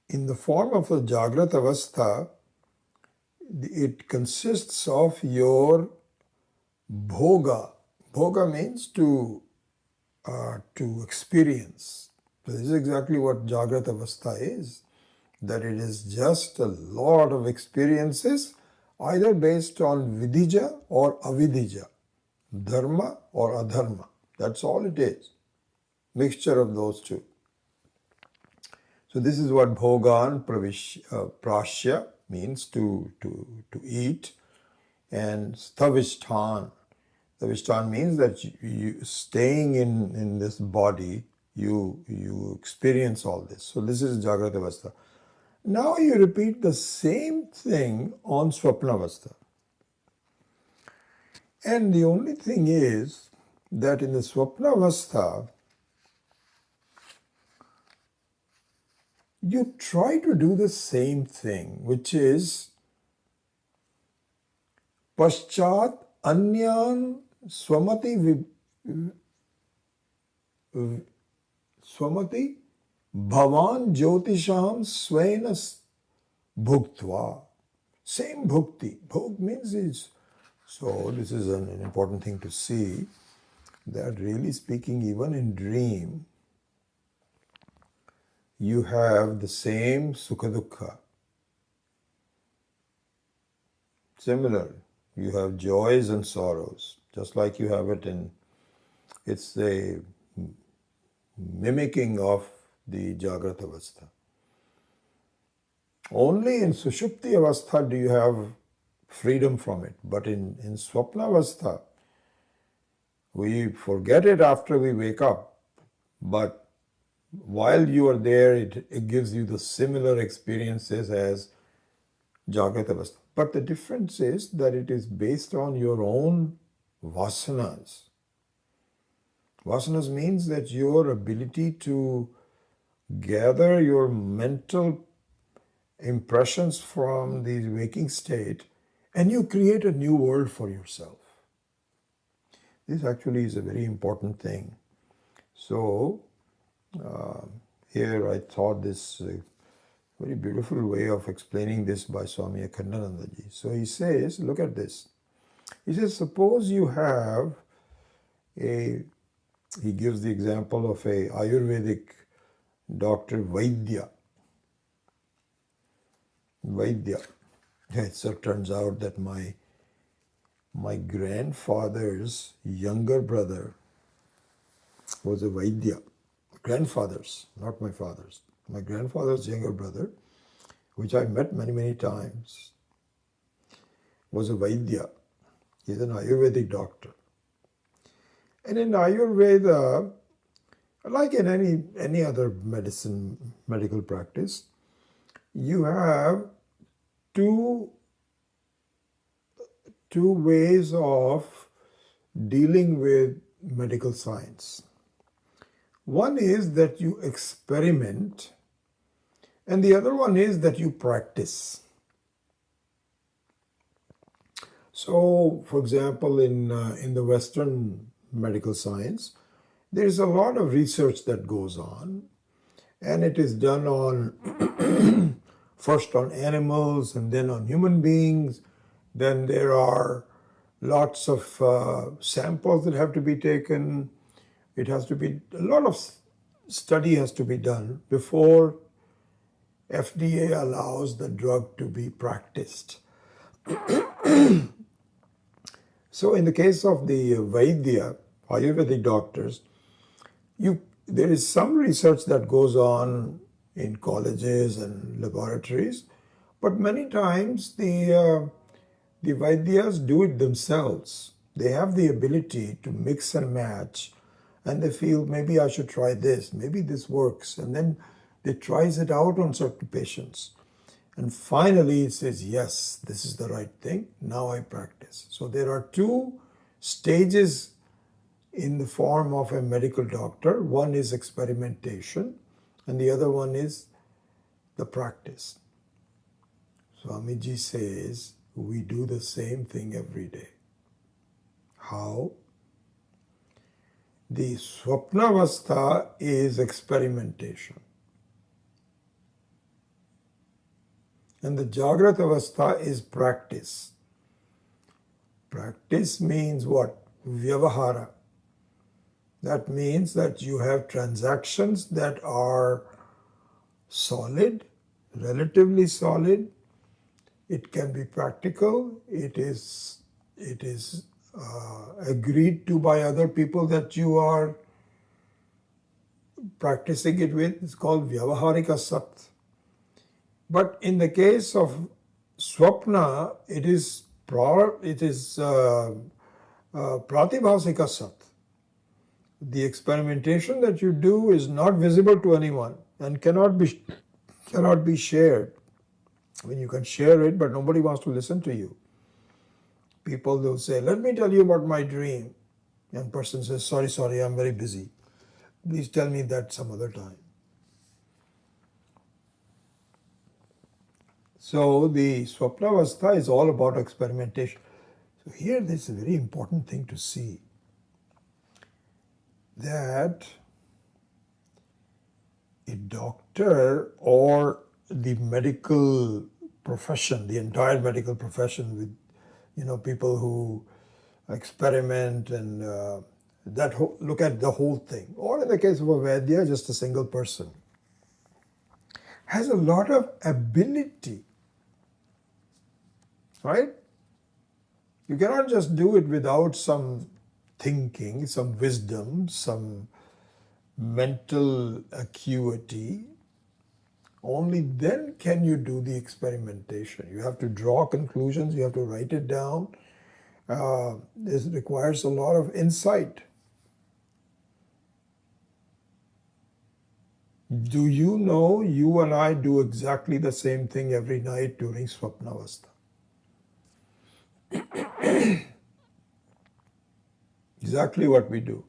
in the form of a Jagrata Avastha, it consists of your bhoga. Bhoga means to experience. So this is exactly what Jagrata Avastha is. That it is just a lot of experiences, either based on vidija or avidija, dharma or adharma. That's all it is. Mixture of those two. So this is what bhogan prashya means to eat, and sthavishtan. Sthavishtan means that you staying in this body, you experience all this. So this is Jagrata Avastha. Now you repeat the same thing on Swapna Avastha. And the only thing is that in the Swapna Avastha, you try to do the same thing, which is Paschat Anyan Swamati Bhavan Jyotisham Svena Bhuktva. Same bhukti. Bhog means is. So this is an important thing to see, that really speaking, even in dream, you have the same sukha dukkha. Similar, you have joys and sorrows, just like you have it in, it's a mimicking of the Jagrata Avastha. Only in Sushupti Avastha do you have freedom from it, but in Swapna Avastha, we forget it after we wake up, but while you are there, it gives you the similar experiences as Jagrata Avastha. But the difference is that it is based on your own vasanas. Vasanas means that your ability to gather your mental impressions from the waking state, and you create a new world for yourself. This actually is a very important thing. So here I thought this very beautiful way of explaining this by Swami Akhandanandaji. So he says, look at this. He says, suppose you have he gives the example of a Ayurvedic doctor, Vaidya. So it turns out that my grandfather's younger brother was a Vaidya. Grandfather's, not my father's. My grandfather's younger brother, which I met many, many times, was a Vaidya. He's an Ayurvedic doctor. And in Ayurveda, like in any other medical practice, you have two ways of dealing with medical science. One is that you experiment, and the other one is that you practice. So, for example, in the Western medical science, there is a lot of research that goes on, and it is done on first on animals and then on human beings. Then there are lots of samples that have to be taken. It has to be, a lot of study has to be done before FDA allows the drug to be practiced. So in the case of the Vaidya, Ayurvedic doctors, there is some research that goes on in colleges and laboratories, but many times the Vaidyas do it themselves. They have the ability to mix and match, and they feel maybe I should try this, maybe this works, and then they tries it out on certain patients. And finally it says, yes, this is the right thing, now I practice. So there are two stages in the form of a medical doctor. One is experimentation, and the other one is the practice. Swamiji says, we do the same thing every day. How? The Swapnavastha is experimentation. And the Jagrat Avastha is practice. Practice means what? Vyavahara. That means that you have transactions that are solid, relatively solid. It can be practical. It is agreed to by other people that you are practicing it with. It's called Vyavaharika Sat. But in the case of Swapna, it is Pratibhasika Sat. The experimentation that you do is not visible to anyone and cannot be shared. I mean, you can share it, but nobody wants to listen to you. People will say, let me tell you about my dream. And person says, sorry, I'm very busy. Please tell me that some other time. So the Swapnavastha is all about experimentation. So here there's a very important thing to see, that a doctor or the medical profession, the entire medical profession with people who experiment and look at the whole thing, or in the case of a Vaidya, just a single person, has a lot of ability, right? You cannot just do it without some thinking, some wisdom, some mental acuity. Only then can you do the experimentation. You have to draw conclusions, you have to write it down. This requires a lot of insight. Do you know you and I do exactly the same thing every night during Swapnavastha? Exactly what we do.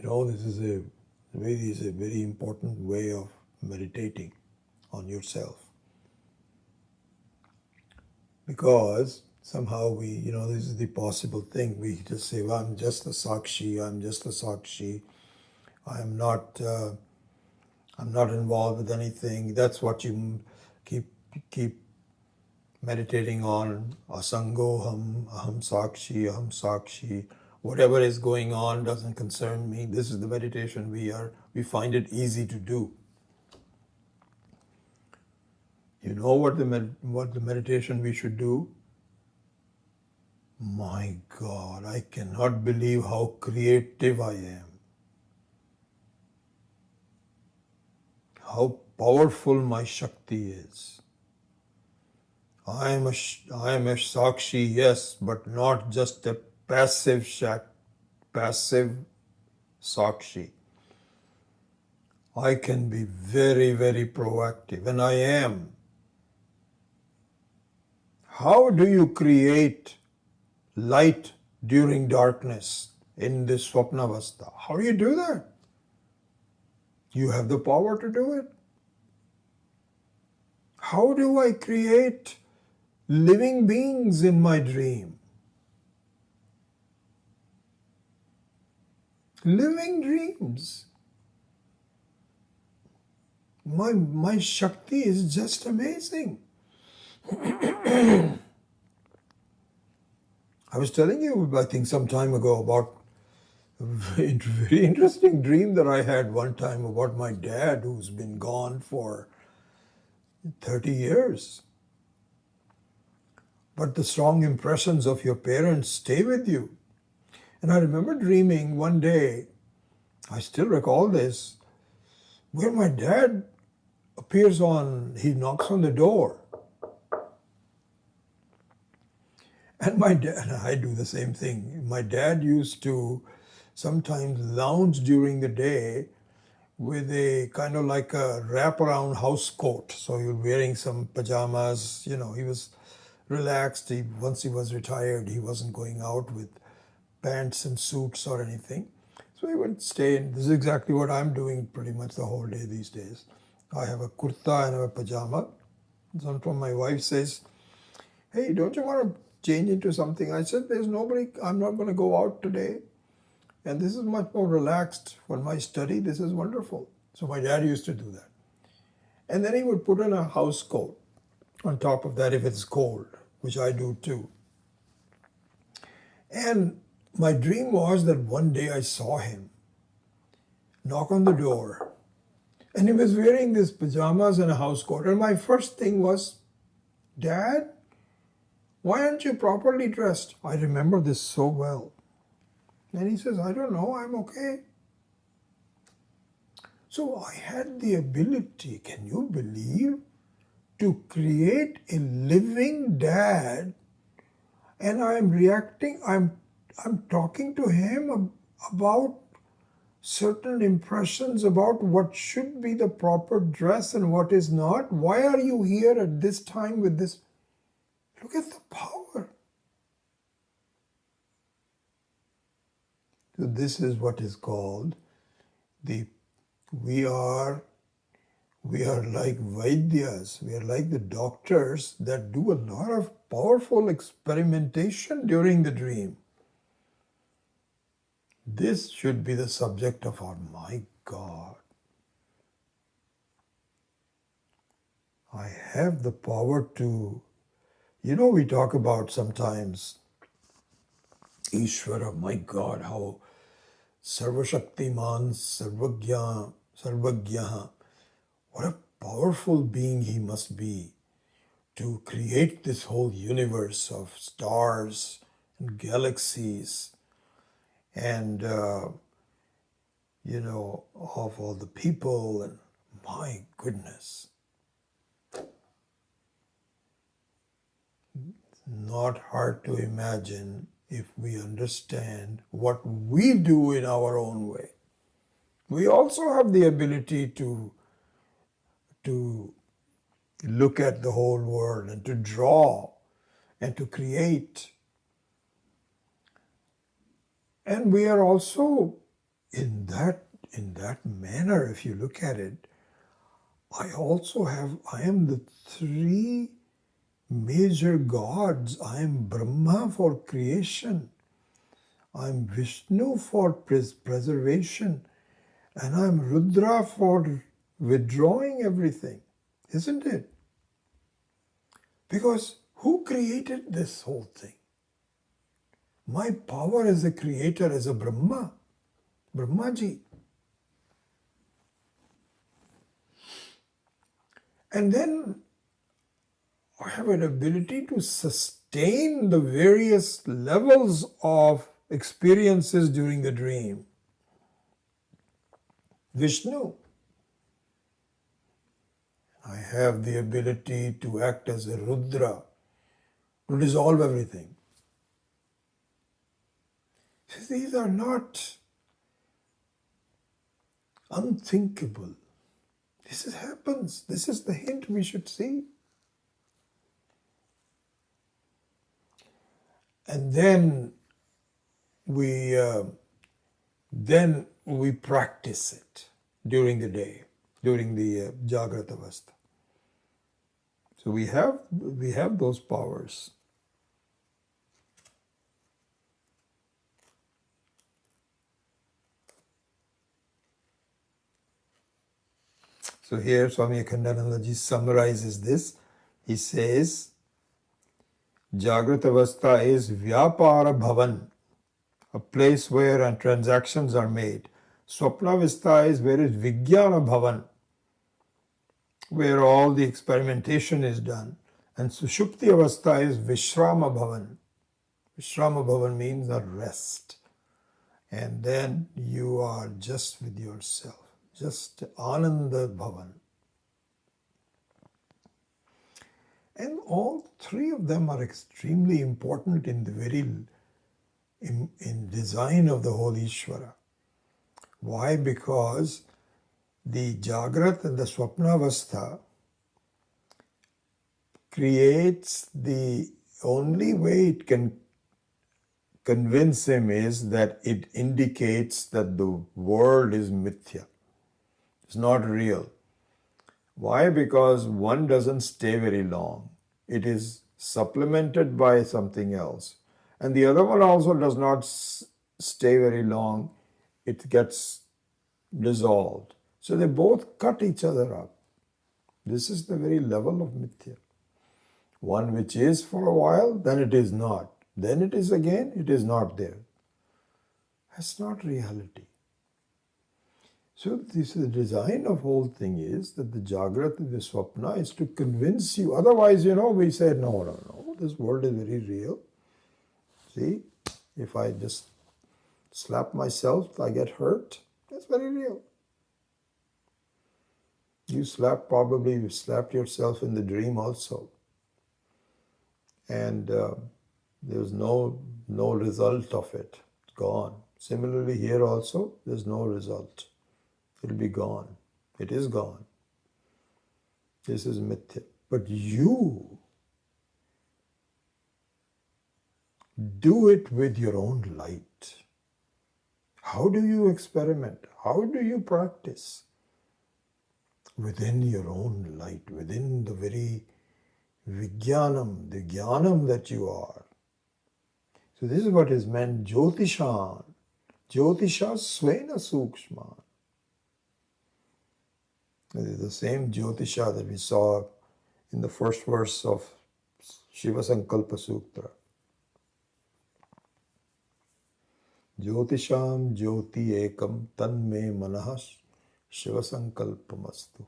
This is a very important way of meditating on yourself. Because somehow this is the possible thing. We just say, well, I'm just a Sakshi, I'm not involved with anything. That's what you keep meditating on. Asangoham, aham sakshi, Whatever is going on doesn't concern me. This is the meditation we find it easy to do. You know what the meditation we should do? My God, I cannot believe how creative I am. How powerful my Shakti is. I am a Sakshi, yes, but not just a passive Sakshi. I can be very, very proactive, and I am. How do you create light during darkness in this Swapnavastha? How do you do that? You have the power to do it. How do I create living beings in my dream? Living dreams. My Shakti is just amazing. I was telling you, I think some time ago, about a very interesting dream that I had one time about my dad, who's been gone for 30 years. But the strong impressions of your parents stay with you. And I remember dreaming one day, I still recall this, where my dad he knocks on the door. And I do the same thing. My dad used to sometimes lounge during the day with a kind of like a wraparound house coat. So he was wearing some pajamas, he was relaxed. Once he was retired, he wasn't going out with pants and suits or anything. So he would stay in. This is exactly what I'm doing pretty much the whole day these days. I have a kurta and a pajama. Sometimes my wife says, hey, don't you want to change into something? I said, there's nobody, I'm not going to go out today. And this is much more relaxed for my study. This is wonderful. So my dad used to do that. And then he would put on a house coat on top of that if it's cold, which I do too. And my dream was that one day I saw him knock on the door. And he was wearing these pajamas and a house coat. And my first thing was, Dad, why aren't you properly dressed? I remember this so well. And he says, I don't know, I'm okay. So I had the ability, can you believe, to create a living dad, and I'm reacting, I'm talking to him about certain impressions about what should be the proper dress and what is not. Why are you here at this time with this? Look at the power. So this is what is called we are like Vaidyas, we are like the doctors that do a lot of powerful experimentation during the dream. This should be the subject of our, my God. I have the power to, we talk about sometimes Ishvara, my God, how Sarvashaktiman, Sarvagya, what a powerful being he must be to create this whole universe of stars and galaxies and, of all the people, and my goodness. It's not hard to imagine if we understand what we do in our own way. We also have the ability to look at the whole world and to draw and to create. And we are also in that manner, if you look at it, I am the three major gods. I am Brahma for creation, I am Vishnu for preservation, and I am Rudra for withdrawing everything, isn't it? Because who created this whole thing? My power as a creator, as a Brahmaji. And then I have an ability to sustain the various levels of experiences during the dream. Vishnu. I have the ability to act as a Rudra, to dissolve everything. These are not unthinkable. This happens. This is the hint we should see. And then we practice it during the day, during the Jagrata Avastha. So we have those powers. So here Swami Akhandanandaji summarizes this. He says, Jagrata Avastha is Vyapara Bhavan, a place where transactions are made. Swapna Avastha is where is Vijnana Bhavan, where all the experimentation is done. And Sushupti Avastha is Vishrama Bhavan. Vishrama Bhavan means a rest. And then you are just with yourself. Just Ananda Bhavan. And all three of them are extremely important in the in design of the whole Ishvara. Why? Because the Jagrat and the Swapnavastha creates the only way it can convince him is that it indicates that the world is mithya. It's not real. Why? Because one doesn't stay very long. It is supplemented by something else. And the other one also does not stay very long. It gets dissolved. So they both cut each other up. This is the very level of mithya. One which is for a while, then it is not. Then it is again, it is not there. That's not reality. So this is the design of whole thing is that the Jagrata, the Swapna is to convince you. Otherwise, we say, no, this world is very real. See, if I just slap myself, I get hurt. That's very real. You probably slapped yourself in the dream also. And there's no result of it. It's gone. Similarly here also, there's no result. It'll be gone. It is gone. This is mithya. But you do it with your own light. How do you experiment? How do you practice? Within your own light, within the very Vijnanam, the Jnanam that you are. So this is what is meant, Jyotishan. Jyotisha Svena Sukshman. It is the same Jyotisha that we saw in the first verse of Shiva Sankalpa Sutra. Jyotisham Jyoti Ekam Tanme Manahas Shiva Sankalpamastu.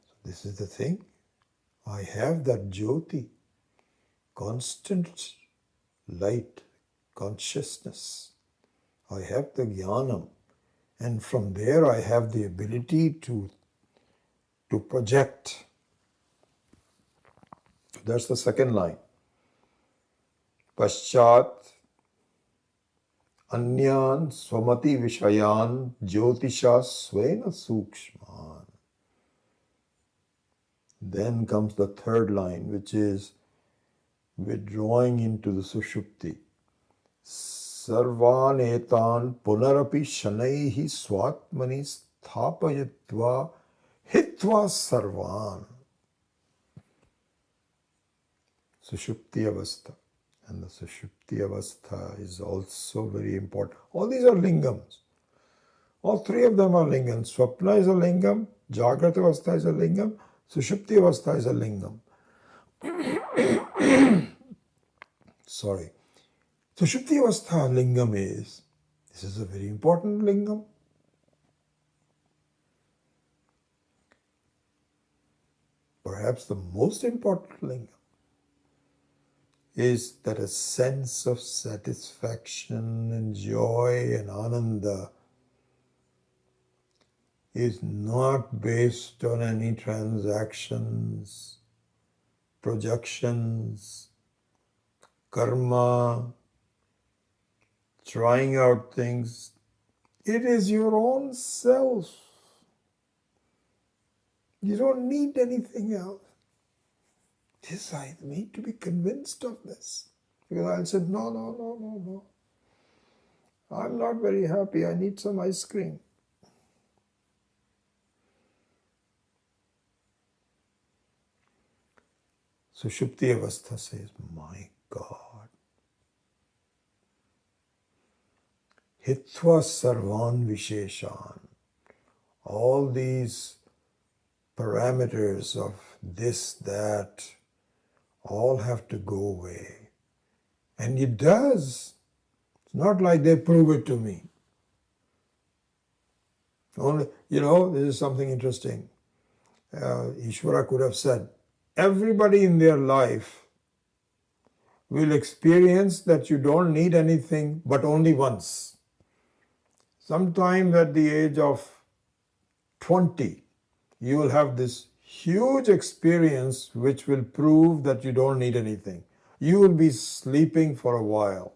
So this is the thing. I have that Jyoti, constant light, consciousness. I have the Jnanam. And from there I have the ability to project. That's the second line. Paschat Anyan Swamati Vishayan Jyotisha Svena Sukshman. Then comes the third line, which is withdrawing into the Sushupti. Sarvan etan punarapi shanaihi swatmani sthapayitva hitva sarvan. Sushupti Avastha. And the Sushupti Avastha is also very important. All these are lingams. All three of them are lingams. Swapna is a lingam, Jagrata Avastha is a lingam, Sushupti Avastha is a lingam. Sorry. So Shupti Avastha lingam this is a very important lingam. Perhaps the most important lingam is that a sense of satisfaction and joy and ananda is not based on any transactions, projections, karma, trying out things. It is your own self. You don't need anything else. This, I need to be convinced of this. Because I'll say, no. I'm not very happy. I need some ice cream. So Shupti Avastha says, my God. Hitva Sarvan Visheshan. All these parameters of this, that, all have to go away. And it does. It's not like they prove it to me. Only, this is something interesting. Ishvara could have said, everybody in their life will experience that you don't need anything but only once. Sometime at the age of 20, you will have this huge experience which will prove that you don't need anything. You will be sleeping for a while.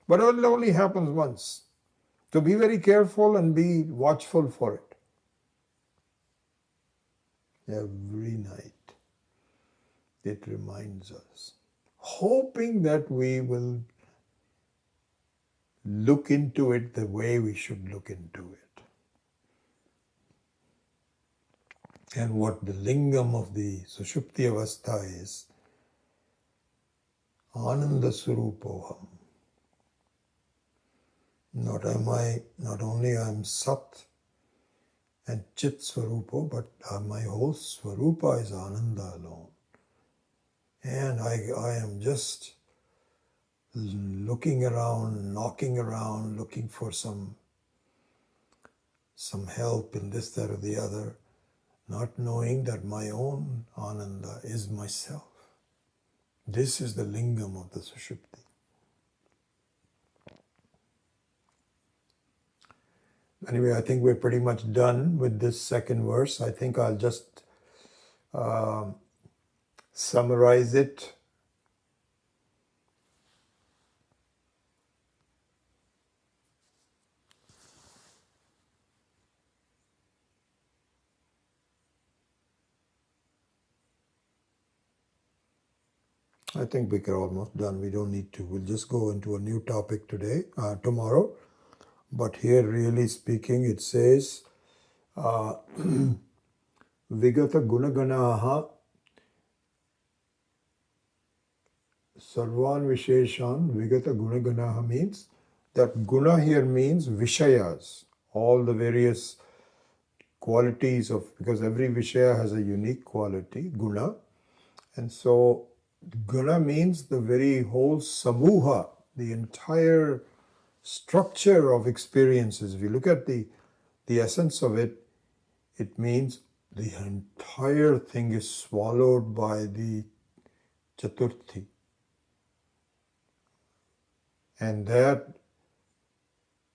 But it only happens once. So be very careful and be watchful for it. Every night it reminds us, hoping that we will look into it the way we should look into it. And what the lingam of the Sushupti Avastha is, Ananda Surupoham. Not only I am Sat and Chit Swarupo, but my whole Swarupa is Ananda alone. And I am just looking around, knocking around, looking for some help in this, that, or the other, not knowing that my own Ananda is myself. This is the lingam of the Sushupti. Anyway, I think we're pretty much done with this second verse. I think I'll just summarize it. I think we're almost done. We don't need to. We'll just go into a new topic tomorrow. But here, really speaking, it says, Vigata Gunaganaha Sarvan Visheshan. Vigata Gunaganaha means that guna here means Vishayas, all the various qualities of, because every Vishaya has a unique quality, guna. And so guna means the very whole samuha, the entire structure of experiences. If you look at the essence of it, it means the entire thing is swallowed by the Chaturthi. And that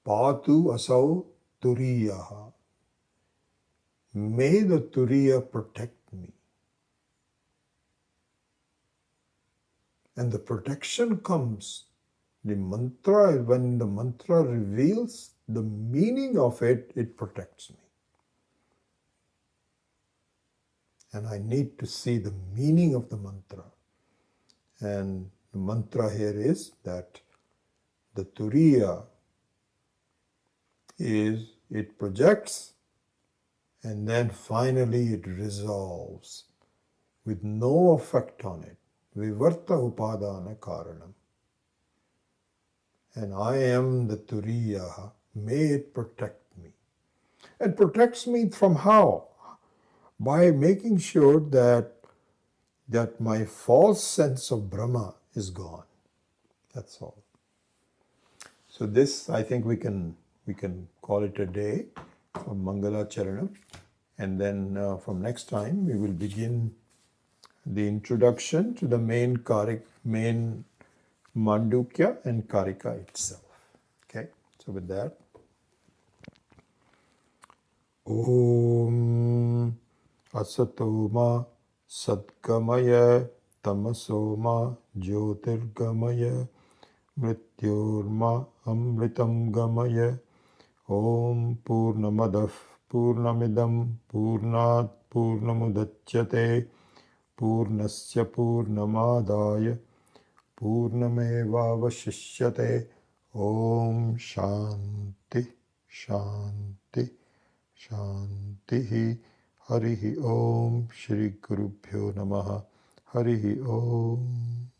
Patu Asau Turiyaha. May the Turiya protect me. And the protection comes. The mantra, when the mantra reveals the meaning of it, it protects me. And I need to see the meaning of the mantra. And the mantra here is that the Turiya it projects and then finally it resolves with no effect on it. Vivarta upadana karanam. And I am the Turiya. May it protect me. And protects me from how? By making sure that my false sense of Brahma is gone. That's all. So this, I think we can call it a day for Mangala Charanam, and then from next time we will begin the introduction to the main Mandukya and Karika itself. Okay, so with that, Om Asatoma Satkamaya Tamasoma Jyotirgamaya Mrityorma Amritam Gamaya Om Purnamadah Purnamidam Purnat Purnamudachyate Purnasya Purnamadaya Purnamevavashishyate Om Shanti Shanti Shanti Harihi Om Shri Gurubhyo Namaha Harihi Om.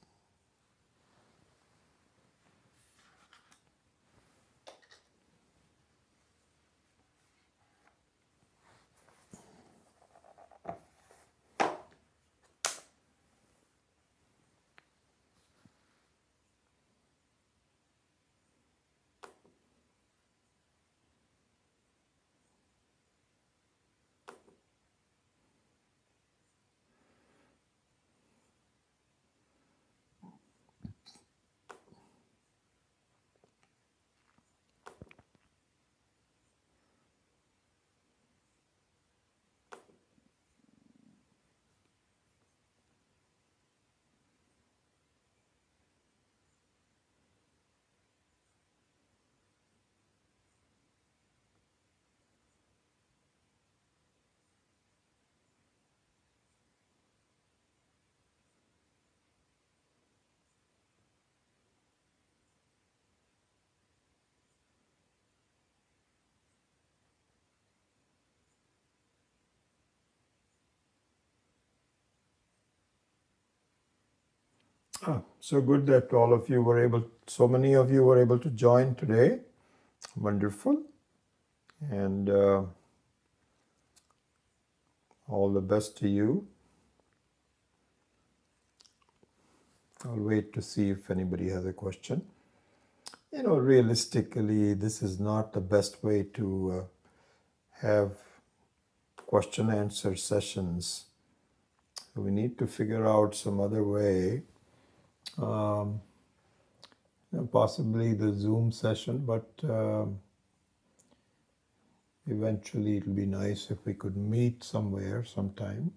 So good that all of you were able, so many of you were able to join today. Wonderful. And all the best to you. I'll wait to see if anybody has a question. You know, realistically, this is not the best way to have question answer sessions. We need to figure out some other way. Possibly the Zoom session, but eventually it'll be nice if we could meet somewhere sometime.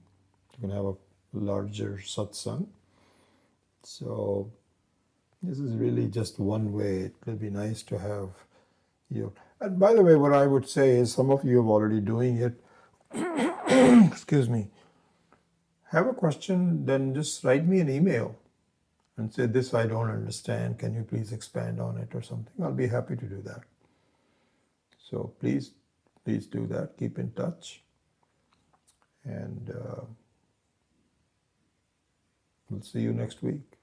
We can have a larger satsang. So this is really just one way. It will be nice to have you. And by the way, what I would say is some of you are already doing it. Excuse me. Have a question, then just write me an email and say, this I don't understand. Can you please expand on it or something? I'll be happy to do that. So please do that. Keep in touch. And we'll see you next week.